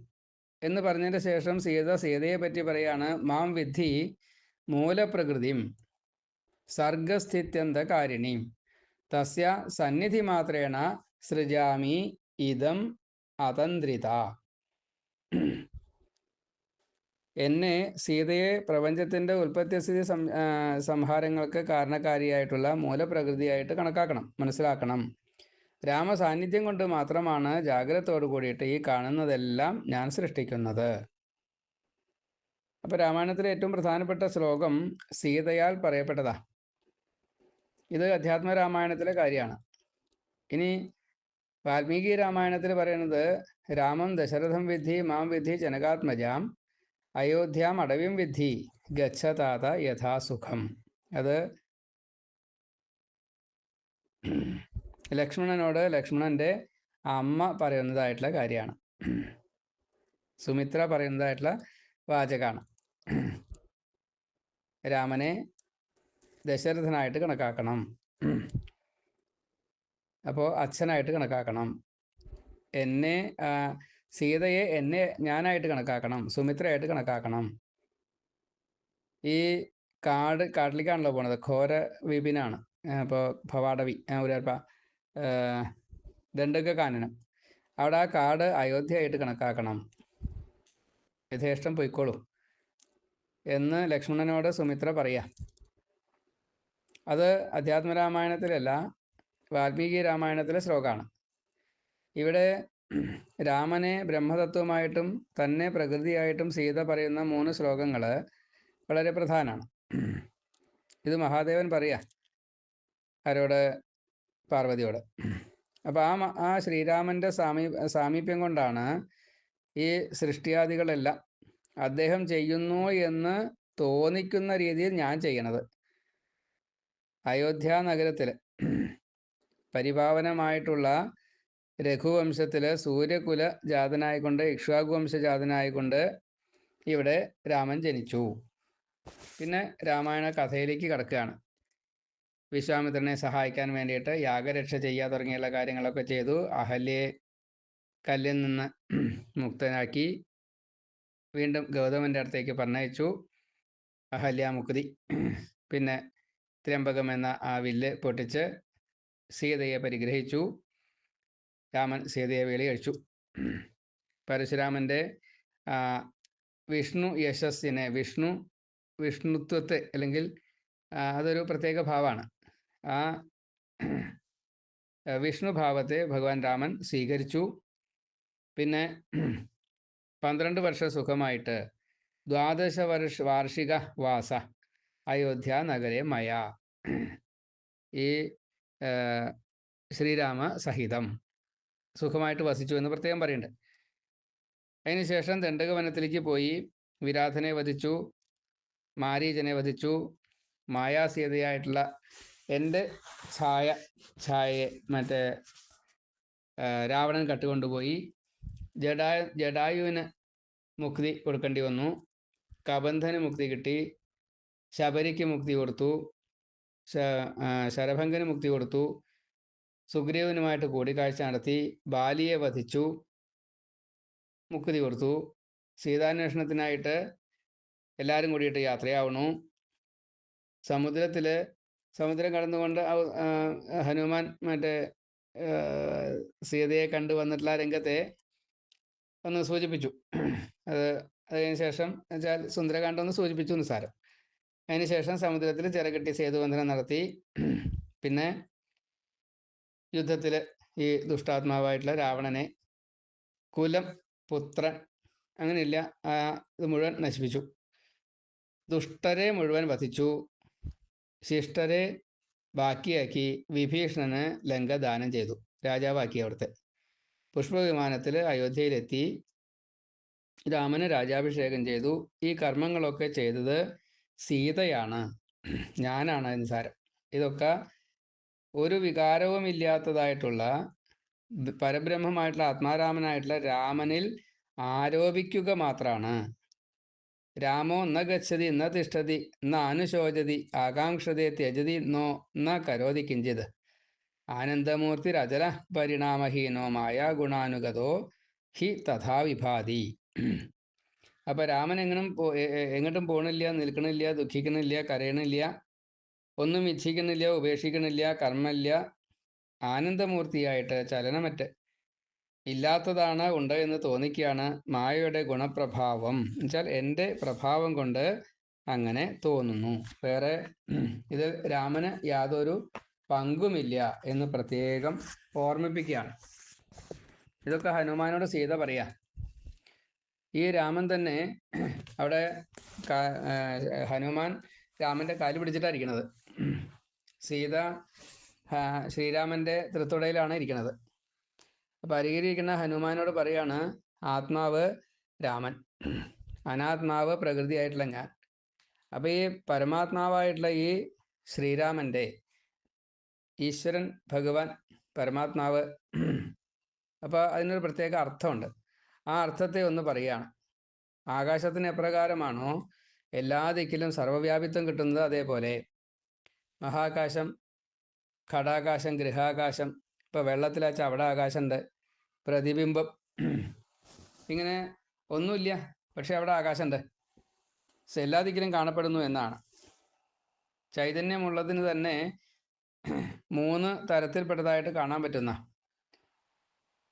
എന്ന് പറഞ്ഞതിന് ശേഷം സീതയെ പറ്റി പറയാണ്, മാം വിദ്ധി മൂലപ്രകൃതിം സർഗസ്ഥിത്യന്തകാരിണീം തസ്യ സന്നിധി മാത്രേണ സൃജാമി ഇദം അതന്ത്രിത. എന്നെ, സീതയെ, പ്രപഞ്ചത്തിൻ്റെ ഉൽപ്പത്തിസ്ഥിതി സംഹാരങ്ങൾക്ക് കാരണക്കാരിയായിട്ടുള്ള മൂലപ്രകൃതിയായിട്ട് കണക്കാക്കണം, മനസ്സിലാക്കണം. രാമസാന്നിധ്യം കൊണ്ട് മാത്രമാണ് ജാഗ്രതയോട് കൂടിയിട്ട് ഈ കാണുന്നതെല്ലാം ഞാൻ സൃഷ്ടിക്കുന്നത്. അപ്പോൾ രാമായണത്തിലെ ഏറ്റവും പ്രധാനപ്പെട്ട ശ്ലോകം സീതയാൽ പറയപ്പെട്ടതാ. ഇത് അധ്യാത്മരാമായണത്തിലെ കാര്യമാണ്. ഇനി വാൽമീകി രാമായണത്തിൽ പറയുന്നത്, രാമം ദശരഥം വിദ്ധി മാം വിദ്ധി ജനകാത്മജാം അയോധ്യാം അടവിം വിദ്ധി ഗച്ഛതാത യഥാസുഖം. അത് ലക്ഷ്മണനോട് ലക്ഷ്മണൻ്റെ അമ്മ പറയുന്നതായിട്ടുള്ള കാര്യമാണ്, സുമിത്ര പറയുന്നതായിട്ടുള്ള വാചകമാണ്. രാമനെ ദശരഥനായിട്ട് കണക്കാക്കണം, അപ്പോൾ അച്ഛനായിട്ട് കണക്കാക്കണം. എന്നെ, സീതയെ ഞാനായിട്ട് കണക്കാക്കണം, സുമിത്രയായിട്ട് കണക്കാക്കണം. ഈ കാട്ടിലേക്കാണല്ലോ പോണത്, ഘോര വിപിനാണ്. അപ്പോൾ ഭവാടവി, ഒരു ദണ്ഡക കാനനം, അവിടെ ആ കാട് അയോധ്യയായിട്ട് കണക്കാക്കണം, യഥേഷ്ടം പൊയ്ക്കോളൂ എന്ന് ലക്ഷ്മണനോട് സുമിത്ര പറയാം. അത് അധ്യാത്മരാമായണത്തിലല്ല, വാൽമീകി രാമായണത്തിലെ ശ്ലോകമാണ്. ഇവിടെ രാമനെ ബ്രഹ്മതത്വമായിട്ടും തന്നെ പ്രകൃതിയായിട്ടും സീത പറയുന്ന 3 ശ്ലോകങ്ങൾ വളരെ പ്രധാനമാണ്. ഇത് മഹാദേവൻ പറയാ ആരോട്? പാർവതിയോട്. അപ്പോൾ ആ ശ്രീരാമൻ്റെ സാമീപ്യം കൊണ്ടാണ് ഈ സൃഷ്ടിയാദികളെല്ലാം അദ്ദേഹം ചെയ്യുന്നു എന്ന് തോന്നിക്കുന്ന രീതിയിൽ ഞാൻ ചെയ്യണത്. അയോധ്യ നഗരത്തിൽ പരിപാവനമായിട്ടുള്ള രഘുവംശത്തിൽ സൂര്യകുല ജാതനായിക്കൊണ്ട്, ഇക്ഷ്വാകു വംശജാതനായിക്കൊണ്ട് ഇവിടെ രാമൻ ജനിച്ചു. പിന്നെ രാമായണ കഥയിലേക്ക് കടക്കുകയാണ്. വിശ്വാമിത്രനെ സഹായിക്കാൻ വേണ്ടിയിട്ട് യാഗരക്ഷ ചെയ്യുക തുടങ്ങിയുള്ള കാര്യങ്ങളൊക്കെ ചെയ്തു. അഹല്യയെ കല്ലിൽ നിന്ന് മുക്തനാക്കി വീണ്ടും ഗൗതമൻ്റെ അടുത്തേക്ക് പറഞ്ഞയച്ചു. അഹല്യാമുക്തി. പിന്നെ ത്രയംബകം എന്ന ആ വില്ല് പൊട്ടിച്ച് സീതയെ പരിഗ്രഹിച്ചു. രാമൻ സീതയെ വേളിയഴിച്ചു. പരശുരാമൻ്റെ വിഷ്ണു യശസ്സിനെ, വിഷ്ണുത്വത്തെ, അല്ലെങ്കിൽ അതൊരു പ്രത്യേക ഭാവമാണ്. ആ വിഷ്ണു ഭാവത്തെ ഭഗവാൻ രാമൻ സ്വീകരിച്ചു. പിന്നെ 12 വർഷം സുഖമായിട്ട് 12 വാർഷിക വാസ അയോധ്യ നഗരെ മയ, ഈ ശ്രീരാമ സഹിതം സുഖമായിട്ട് വസിച്ചു എന്ന് പ്രത്യേകം പറയുന്നുണ്ട്. അതിനുശേഷം ദണ്ഡകവനത്തിലേക്ക് പോയി വിരാധനെ വധിച്ചു, മാരീചനെ വധിച്ചു. മായാസീതയായിട്ടുള്ള എൻ്റെ ഛായയെ മറ്റേ രാവണൻ കട്ടുകൊണ്ടുപോയി. ജഡായുവിന് മുക്തി കൊടുക്കേണ്ടി വന്നു. കബന്ധന് മുക്തി കിട്ടി. ശബരിക്ക് മുക്തി കൊടുത്തു. ശരഭംഗന് മുക്തി കൊടുത്തു. സുഗ്രീവനുമായിട്ട് കൂടിക്കാഴ്ച നടത്തി. ബാലിയെ വധിച്ചു, മുക്തി കൊടുത്തു. സീതാന്വേഷണത്തിനായിട്ട് എല്ലാവരും കൂടിയിട്ട് യാത്രയാവണു. സമുദ്രം കടന്നുകൊണ്ട് ഹനുമാൻ മറ്റേ സീതയെ കണ്ടു വന്നിട്ടുള്ള രംഗത്തെ ഒന്ന് സൂചിപ്പിച്ചു. അതിന് ശേഷം വെച്ചാൽ സുന്ദരകാന്ഡം ഒന്ന് സൂചിപ്പിച്ചു എന്ന് സാരം. അതിനുശേഷം സമുദ്രത്തിൽ ചിറകെട്ടി സേതുബന്ധനം നടത്തി. പിന്നെ യുദ്ധത്തിൽ ഈ ദുഷ്ടാത്മാവായിട്ടുള്ള രാവണനെ, കുലം, പുത്രൻ, അങ്ങനെയില്ല, ഇത് മുഴുവൻ നശിപ്പിച്ചു. ദുഷ്ടരെ മുഴുവൻ വധിച്ചു. ശിഷ്ടരെ ബാക്കിയാക്കി വിഭീഷണന് ലങ്ക ദാനം ചെയ്തു. രാജാവാക്കി അവിടുത്തെ. പുഷ്പവിമാനത്തിൽ അയോധ്യയിലെത്തി. രാമന് രാജാഭിഷേകം ചെയ്തു. ഈ കർമ്മങ്ങളൊക്കെ ചെയ്തത് സീതയാണ്, ഞാനാണ് എന്ന് സാരം. ഇതൊക്കെ ഒരു വികാരവുമില്ലാത്തതായിട്ടുള്ള പരബ്രഹ്മമായിട്ടുള്ള ആത്മാരാമനായിട്ടുള്ള രാമനിൽ ആരോപിക്കുക മാത്രമാണ്. രാമോ ന ഗച്ഛതി ന തിഷ്ഠതി ന അനുശോചതി ആകാംക്ഷതേ ത്യജതി നോ ന കരോതി കിഞ്ചിത് ആനന്ദമൂർത്തിരചല പരിണാമഹീനോ മായാഗുണാനുഗതോ ഹി തഥാ വിഭാതി. അപ്പം രാമൻ എങ്ങോട്ടും പോകണില്ല, നിൽക്കണില്ല, ദുഃഖിക്കണില്ല, കരയണില്ല, ഒന്നും ഇച്ഛിക്കണില്ല, ഉപേക്ഷിക്കണില്ല, കർമ്മമില്ല. ആനന്ദമൂർത്തിയായിട്ട് ചലനമറ്റ് ഇല്ലാത്തതാണ് ഉണ്ട് എന്ന് തോന്നിക്കുകയാണ്. മായയുടെ ഗുണപ്രഭാവം എന്നുവെച്ചാൽ എൻ്റെ പ്രഭാവം കൊണ്ട് അങ്ങനെ തോന്നുന്നു. വേറെ ഇതിൽ രാമന് യാതൊരു പങ്കുമില്ല എന്ന് പ്രത്യേകം ഓർമ്മിപ്പിക്കുകയാണ്. ഇതൊക്കെ ഹനുമാനോട് സീത പറയാ. ഈ രാമൻ തന്നെ അവിടെ ഹനുമാൻ രാമൻ്റെ കാല് പിടിച്ചിട്ടാണ് ഇരിക്കുന്നത്. സീത ശ്രീരാമൻ്റെ തൃത്തുടയിലാണ് ഇരിക്കുന്നത്. അപ്പം അരികിലിരിക്കുന്ന ഹനുമാനോട് പറയാണ്, ആത്മാവ് രാമൻ, അനാത്മാവ് പ്രകൃതിയായിട്ടുള്ള ഞാൻ. അപ്പം ഈ പരമാത്മാവായിട്ടുള്ള ഈ ശ്രീരാമൻ്റെ, ഈശ്വരൻ ഭഗവാൻ പരമാത്മാവ്, അപ്പോൾ അതിനൊരു പ്രത്യേക അർത്ഥമുണ്ട്. ആ അർത്ഥത്തെ ഒന്ന് പറയുകയാണ്. ആകാശത്തിന് എപ്രകാരമാണോ എല്ലാ ദിക്കിലും സർവ്വവ്യാപിത്വം കിട്ടുന്നത്, അതേപോലെ മഹാകാശം, ഘടാകാശം, ഗൃഹാകാശം, ഇപ്പോൾ വെള്ളത്തിലാച്ച അവിടെ ആകാശമുണ്ട്, പ്രതിബിംബം, ഇങ്ങനെ ഒന്നുമില്ല പക്ഷെ അവിടെ ആകാശമുണ്ട്, എല്ലാ ദിക്കിലും കാണപ്പെടുന്നു എന്നാണ്. ചൈതന്യമുള്ളതിന് തന്നെ 3 തരത്തിൽപ്പെട്ടതായിട്ട് കാണാൻ പറ്റുന്ന,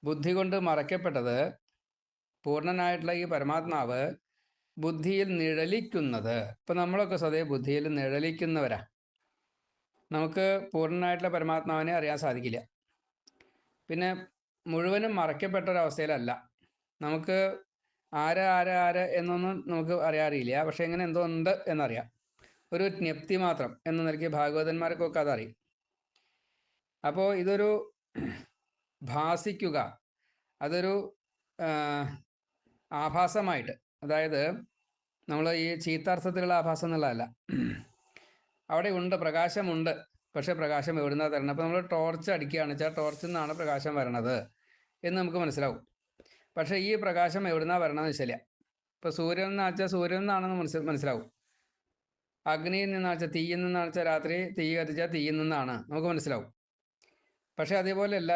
ബുദ്ധി കൊണ്ട് മറയ്ക്കപ്പെട്ടത് പൂർണ്ണനായിട്ടുള്ള ഈ പരമാത്മാവ് ബുദ്ധിയിൽ നിഴലിക്കുന്നത്. ഇപ്പം നമ്മളൊക്കെ സ്വതേ ബുദ്ധിയിൽ നിഴലിക്കുന്നവരാ. നമുക്ക് പൂർണ്ണനായിട്ടുള്ള പരമാത്മാവിനെ അറിയാൻ സാധിക്കില്ല. പിന്നെ മുഴുവനും മറയ്ക്കപ്പെട്ട ഒരവസ്ഥയിലല്ല. നമുക്ക് ആര് എന്നൊന്നും നമുക്ക് അറിയാറിയില്ല, പക്ഷെ ഇങ്ങനെ എന്തോ ഉണ്ട് എന്നറിയാം. ഒരു ജ്ഞപ്തി മാത്രം എന്ന നിലയ്ക്ക് ഭാഗവതന്മാർക്കൊക്കെ അതറിയും. അപ്പോൾ ഇതൊരു ഭാസിക്കുക, അതൊരു ആഭാസമായിട്ട്, അതായത് നമ്മൾ ഈ ചീത്താർത്ഥത്തിലുള്ള ആഭാസം എന്നുള്ളതല്ല. അവിടെ ഉണ്ട്, പ്രകാശമുണ്ട്, പക്ഷേ പ്രകാശം എവിടുന്നാണ് തരണം. അപ്പോൾ നമ്മൾ ടോർച്ച് അടിക്കുകയാണ് വെച്ചാൽ ടോർച്ചിൽ നിന്നാണ് പ്രകാശം വരണത് എന്ന് നമുക്ക് മനസ്സിലാവും. പക്ഷേ ഈ പ്രകാശം എവിടുന്നാണ് വരണമെന്ന് വെച്ചില്ല. ഇപ്പോൾ സൂര്യൻ എന്ന് വെച്ചാൽ സൂര്യൻ നിന്നാണെന്ന് മനസ്സിലാവും. അഗ്നിയിൽ നിന്നാണെന്ന് വെച്ചാൽ, തീയിൽ നിന്നാണെന്ന് വെച്ചാൽ രാത്രി തീ കത്തിച്ചാൽ തീയിൽ നിന്നാണ് നമുക്ക് മനസ്സിലാവും. പക്ഷേ അതേപോലെയല്ല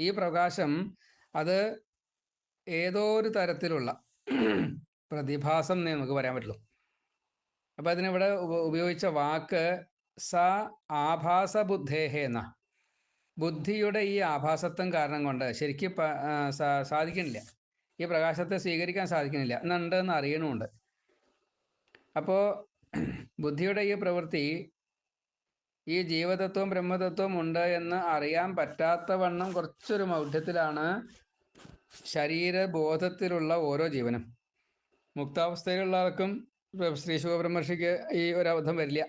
ഈ പ്രകാശം, അത് ഏതോ ഒരു തരത്തിലുള്ള പ്രതിഭാസം എന്നേ നമുക്ക് പറയാൻ പറ്റുള്ളൂ. അപ്പം അതിനിവിടെ ഉപയോഗിച്ച വാക്ക് സ ആഭാസ ബുദ്ധേഹ എന്ന, ബുദ്ധിയുടെ ഈ ആഭാസത്വം കാരണം കൊണ്ട് ശരിക്കും സാധിക്കണില്ല, ഈ പ്രകാശത്തെ സ്വീകരിക്കാൻ സാധിക്കണില്ല, എന്നുണ്ട് എന്ന് അറിയണമുണ്ട്. അപ്പോൾ ബുദ്ധിയുടെ ഈ പ്രവൃത്തി, ഈ ജീവതത്വം ബ്രഹ്മതത്വം ഉണ്ട് എന്ന് അറിയാൻ പറ്റാത്തവണ്ണം കുറച്ചൊരു മൗഢ്യത്തിലാണ് ശരീരബോധത്തിലുള്ള ഓരോ ജീവനും. മുക്താവസ്ഥയിലുള്ള ആൾക്കും ശ്രീ ശിവബ്രഹ്മർഷിക്ക് ഈ ഒരു അബദ്ധം വരില്ല.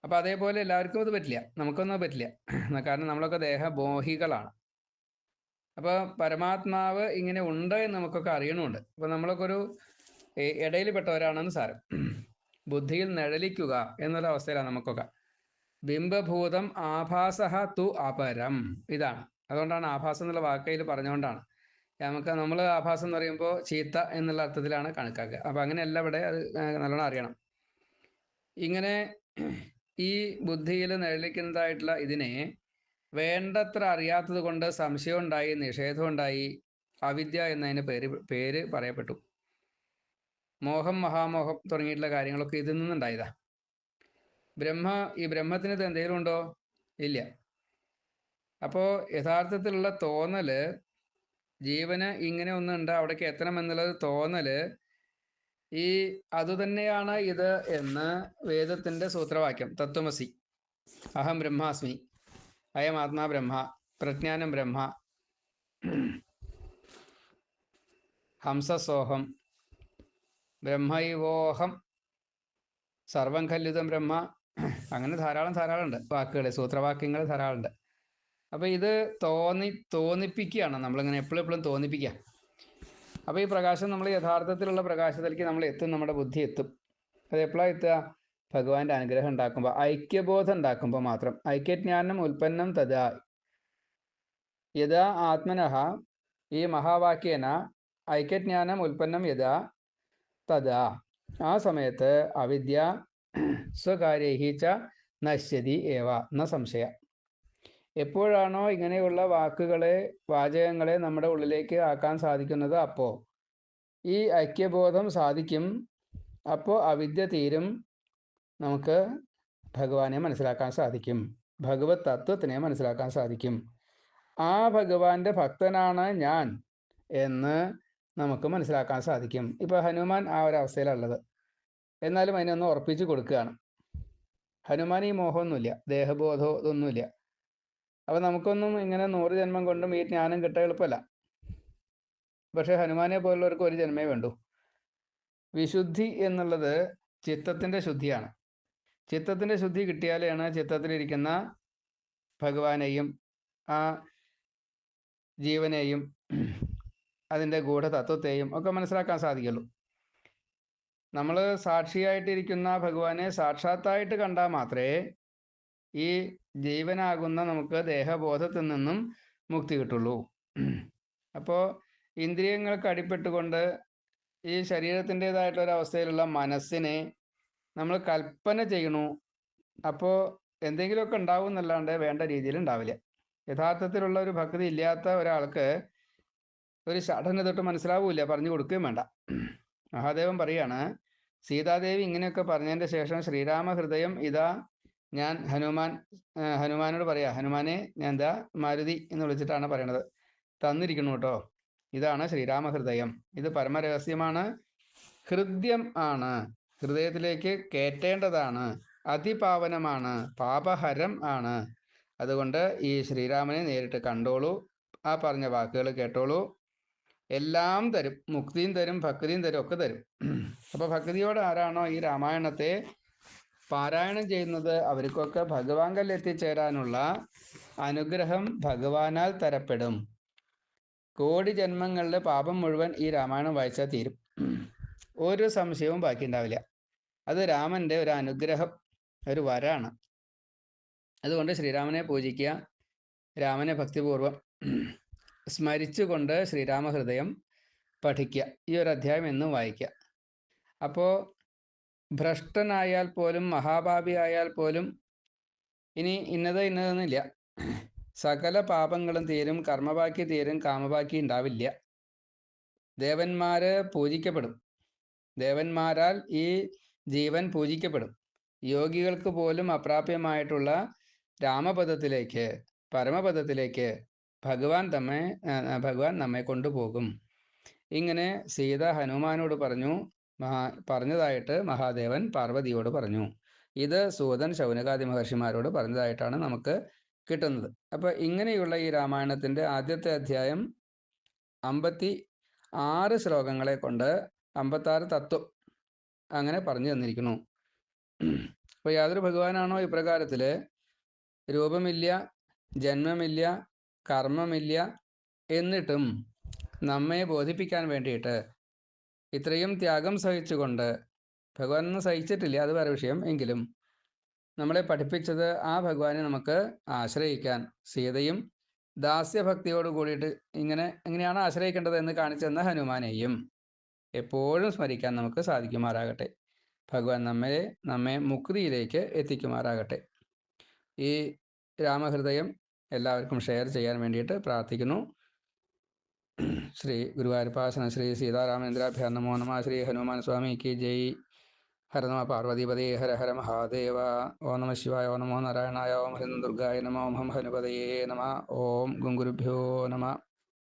അപ്പം അതേപോലെ എല്ലാവർക്കും അത് പറ്റില്ല, നമുക്കൊന്നും പറ്റില്ല. കാരണം നമ്മളൊക്കെ ദേഹബോഹികളാണ്. അപ്പോൾ പരമാത്മാവ് ഇങ്ങനെ ഉണ്ട് എന്ന് നമുക്കൊക്കെ അറിയണമുണ്ട്. അപ്പോൾ നമ്മളൊക്കെ ഒരു ഇടയിൽ പെട്ടവരാണെന്ന് സാരം. ബുദ്ധിയിൽ നിഴലിക്കുക എന്നൊരവസ്ഥയിലാണ് നമുക്കൊക്കെ. ബിംബഭൂതം ആഭാസഹ തു അപരം, ഇതാണ്. അതുകൊണ്ടാണ് ആഭാസം എന്നുള്ള വാക്കയിൽ പറഞ്ഞുകൊണ്ടാണ് നമ്മൾ ആഭാസം എന്ന് പറയുമ്പോൾ ചീത്ത എന്നുള്ള അർത്ഥത്തിലാണ് കണക്കാക്കുക. അപ്പം അങ്ങനെയല്ല ഇവിടെ, അത് നല്ലോണം അറിയണം. ഇങ്ങനെ ഈ ബുദ്ധിയിൽ നിഴലിക്കുന്നതായിട്ടുള്ള ഇതിനെ വേണ്ടത്ര അറിയാത്തത് കൊണ്ട് സംശയം ഉണ്ടായി, നിഷേധം ഉണ്ടായി, അവിദ്യ എന്നതിന് പേര് പറയപ്പെട്ടു. മോഹം, മഹാമോഹം തുടങ്ങിയിട്ടുള്ള കാര്യങ്ങളൊക്കെ ഇതിൽ നിന്നുണ്ടായതാ. ഈ ബ്രഹ്മത്തിന് ഇത് എന്തെങ്കിലും ഉണ്ടോ? ഇല്ല. അപ്പോൾ യഥാർത്ഥത്തിലുള്ള തോന്നല്, ജീവന് ഇങ്ങനെ ഒന്നുണ്ട്, അവിടേക്ക് എത്തണം എന്നുള്ളത് തോന്നല്, ഈ അതുതന്നെയാണ് ഇത് എന്ന് വേദത്തിൻ്റെ സൂത്രവാക്യം തത്വമസി, അഹം ബ്രഹ്മാസ്മി, അയം ആത്മാ ബ്രഹ്മ, പ്രജ്ഞാനം ബ്രഹ്മ, ഹംസസോഹം, ബ്രഹ്മൈവോഹം സർവം ഖല്ലിതം ബ്രഹ്മ, അങ്ങനെ ധാരാളം ഉണ്ട് വാക്കുകൾ, സൂത്രവാക്യങ്ങൾ ധാരാളമുണ്ട്. അപ്പോൾ ഇത് തോന്നിപ്പിക്കുകയാണ്, നമ്മളിങ്ങനെ എപ്പോഴും തോന്നിപ്പിക്കുക. അപ്പോൾ ഈ പ്രകാശം നമ്മൾ യഥാർത്ഥത്തിലുള്ള പ്രകാശത്തിലേക്ക് നമ്മൾ എത്തും, നമ്മുടെ ബുദ്ധി എത്തും. അത് എപ്പോഴാണ് എത്തുക? ഭഗവാന്റെ അനുഗ്രഹം ഉണ്ടാക്കുമ്പോൾ, ഐക്യബോധം ഉണ്ടാക്കുമ്പോൾ മാത്രം. ഐക്യജ്ഞാനം ഉൽപ്പന്നം തഥാ യഥാ ആത്മനഃ, ഈ മഹാവാക്യേന ഐക്യജ്ഞാനം ഉൽപ്പന്നം യഥാ തഥാ, ആ സമയത്ത് അവിദ്യ സ്വകാര്യൈഹി ച നശ്യതി ഏവ ന സംശയ. എപ്പോഴാണോ ഇങ്ങനെയുള്ള വാചകങ്ങളെ നമ്മുടെ ഉള്ളിലേക്ക് ആക്കാൻ സാധിക്കുന്നത്, അപ്പോൾ ഈ ഐക്യബോധം സാധിക്കും. അപ്പോൾ അവിദ്യ തീരും, നമുക്ക് ഭഗവാനെ മനസ്സിലാക്കാൻ സാധിക്കും, ഭഗവത് തത്വത്തിനെ മനസ്സിലാക്കാൻ സാധിക്കും. ആ ഭഗവാന്റെ ഭക്തനാണ് ഞാൻ എന്ന് നമുക്ക് മനസ്സിലാക്കാൻ സാധിക്കും. ഇപ്പോൾ ഹനുമാൻ ആ ഒരു അവസ്ഥയിലുള്ളത്, എന്നാലും അതിനൊന്ന് ഉറപ്പിച്ച് കൊടുക്കുകയാണ്. ഹനുമാൻ ഈ മോഹമൊന്നുമില്ല, ദേഹബോധമോ ഇതൊന്നുമില്ല. അപ്പോൾ നമുക്കൊന്നും ഇങ്ങനെ 100 ജന്മം കൊണ്ടും ഈ ജ്ഞാനം കിട്ടാൻ എളുപ്പമല്ല. പക്ഷേ ഹനുമാനെ പോലുള്ളവർക്ക് ഒരു ജന്മേ വേണ്ടൂ. വിശുദ്ധി എന്നുള്ളത് ചിത്തത്തിൻ്റെ ശുദ്ധിയാണ്. ചിത്തത്തിൻ്റെ ശുദ്ധി കിട്ടിയാലാണ് ചിത്തത്തിലിരിക്കുന്ന ഭഗവാനെയും ആ ജീവനെയും അതിൻ്റെ ഗൂഢതത്വത്തെയും ഒക്കെ മനസ്സിലാക്കാൻ സാധിക്കുള്ളൂ. നമ്മൾ സാക്ഷിയായിട്ടിരിക്കുന്ന ഭഗവാനെ സാക്ഷാത്തായിട്ട് കണ്ടാൽ മാത്രമേ ഈ ജീവനാകുന്ന നമുക്ക് ദേഹബോധത്തിൽ നിന്നും മുക്തി കിട്ടുള്ളൂ. അപ്പോൾ ഇന്ദ്രിയങ്ങൾക്ക് അടിപ്പെട്ടുകൊണ്ട് ഈ ശരീരത്തിൻ്റെതായിട്ടുള്ളൊരവസ്ഥയിലുള്ള മനസ്സിനെ നമ്മൾ കൽപ്പന ചെയ്യണു. അപ്പോൾ എന്തെങ്കിലുമൊക്കെ ഉണ്ടാവും എന്നല്ലാണ്ട് വേണ്ട രീതിയിൽ ഉണ്ടാവില്ല. യഥാർത്ഥത്തിലുള്ള ഒരു ഭക്തി ഇല്ലാത്ത ഒരാൾക്ക് ഒരു ഷഠന് തൊട്ട് മനസ്സിലാവില്ല, പറഞ്ഞു കൊടുക്കുകയും വേണ്ട. മഹാദേവൻ പറയാണ്, സീതാദേവി ഇങ്ങനെയൊക്കെ പറഞ്ഞതിൻ്റെ ശേഷം ശ്രീരാമഹൃദയം ഇതാ ഞാൻ ഹനുമാനോട് പറയാ, ഹനുമാനെ ഞാൻ എന്താ മാരുതി എന്ന് വിളിച്ചിട്ടാണ് പറയണത്, തന്നിരിക്കുന്നു കേട്ടോ. ഇതാണ് ശ്രീരാമഹൃദയം. ഇത് പരമരഹസ്യമാണ്, ഹൃദ്യം ആണ്, ഹൃദയത്തിലേക്ക് കയറ്റേണ്ടതാണ്, അതിപാവനമാണ്, പാപഹരം ആണ്. അതുകൊണ്ട് ഈ ശ്രീരാമനെ നേരിട്ട് കണ്ടോളൂ, ആ പറഞ്ഞ വാക്കുകൾ കേട്ടോളൂ, എല്ലാം തരും, മുക്തിയും തരും, ഭക്തിയും തരും, ഒക്കെ തരും. അപ്പോൾ ഭക്തിയോട് ആരാണോ ഈ രാമായണത്തെ പാരായണം ചെയ്യുന്നത്, അവർക്കൊക്കെ ഭഗവാങ്കൽ എത്തിച്ചേരാനുള്ള അനുഗ്രഹം ഭഗവാനാൽ തരപ്പെടും. കോടി ജന്മങ്ങളിലെ പാപം മുഴുവൻ ഈ രാമായണം വായിച്ചാൽ തീരും, ഒരു സംശയവും ബാക്കി ഉണ്ടാവില്ല. അത് രാമൻ്റെ ഒരു അനുഗ്രഹം, ഒരു വരാണ്. അതുകൊണ്ട് ശ്രീരാമനെ പൂജിക്കുക, രാമനെ ഭക്തിപൂർവം സ്മരിച്ചുകൊണ്ട് ശ്രീരാമഹൃദയം പഠിക്കുക. ഈ ഒരു അധ്യായം എന്നും വായിക്കുക. അപ്പോൾ ഭ്രഷ്ടനായാൽ പോലും, മഹാപാപിയായാൽ പോലും, ഇനി ഇന്നതെന്നില്ല, സകല പാപങ്ങളും തീരും, കർമ്മബാക്കി തീരും, കാമബാക്കി ഉണ്ടാവില്ല. ദേവന്മാര് പൂജിക്കപ്പെടും, ദേവന്മാരാൽ ഈ ജീവൻ പൂജിക്കപ്പെടും. യോഗികൾക്ക് പോലും അപ്രാപ്യമായിട്ടുള്ള രാമപദത്തിലേക്ക്, പരമപദത്തിലേക്ക് ഭഗവാൻ നമ്മെ കൊണ്ടുപോകും. ഇങ്ങനെ സീത ഹനുമാനോട് പറഞ്ഞതായിട്ട് മഹാദേവൻ പാർവതിയോട് പറഞ്ഞു. ഇത് സൂതൻ ശൗനകാദി മഹർഷിമാരോട് പറഞ്ഞതായിട്ടാണ് നമുക്ക് കിട്ടുന്നത്. അപ്പോൾ ഇങ്ങനെയുള്ള ഈ രാമായണത്തിൻ്റെ ആദ്യത്തെ അധ്യായം 56 ശ്ലോകങ്ങളെ കൊണ്ട് 56 തത്വം അങ്ങനെ പറഞ്ഞു തന്നിരിക്കുന്നു. അപ്പോൾ യാതൊരു ഭഗവാനാണോ ഇപ്രകാരത്തിൽ രൂപമില്ല, ജന്മമില്ല, കർമ്മമില്ല, എന്നിട്ടും നമ്മെ ബോധിപ്പിക്കാൻ വേണ്ടിയിട്ട് ഇത്രയും ത്യാഗം സഹിച്ചുകൊണ്ട്, ഭഗവാനൊന്നും സഹിച്ചിട്ടില്ല, അത് വേറെ വിഷയം, എങ്കിലും നമ്മളെ പഠിപ്പിച്ചത് ആ ഭഗവാനെ നമുക്ക് ആശ്രയിക്കാൻ, സീതയും ദാസ്യഭക്തിയോട് കൂടിയിട്ട് എങ്ങനെയാണ് ആശ്രയിക്കേണ്ടത് എന്ന് കാണിച്ചു തന്ന ഹനുമാനെയും എപ്പോഴും സ്മരിക്കാൻ നമുക്ക് സാധിക്കുമാറാകട്ടെ. ഭഗവാൻ നമ്മെ മുക്തിയിലേക്ക് എത്തിക്കുമാറാകട്ടെ. ഈ രാമഹൃദയം എല്ലാവർക്കും ഷെയർ ചെയ്യാൻ വേണ്ടിയിട്ട് പ്രാർത്ഥിക്കുന്നു. ശ്രീ ഗുരുവായൂരപ്പാശന ശ്രീ സീതാരാമേന്ദ്രാഭ്യാം നമോ നമ. ശ്രീ ഹനുമാൻ സ്വാമിക്ക് ജയ്. ഹര നമ പാർവതീപതേ ഹര ഹര മഹാദേവ. ഓം നമ ശിവായ. ഓം നമോ നാരായണായ. ഓം ഹരിം ദുർഗായ നമ. ഓം ഹം ഹനുപതയേ നമ. ഓം ഗുരുഭ്യോ നമ.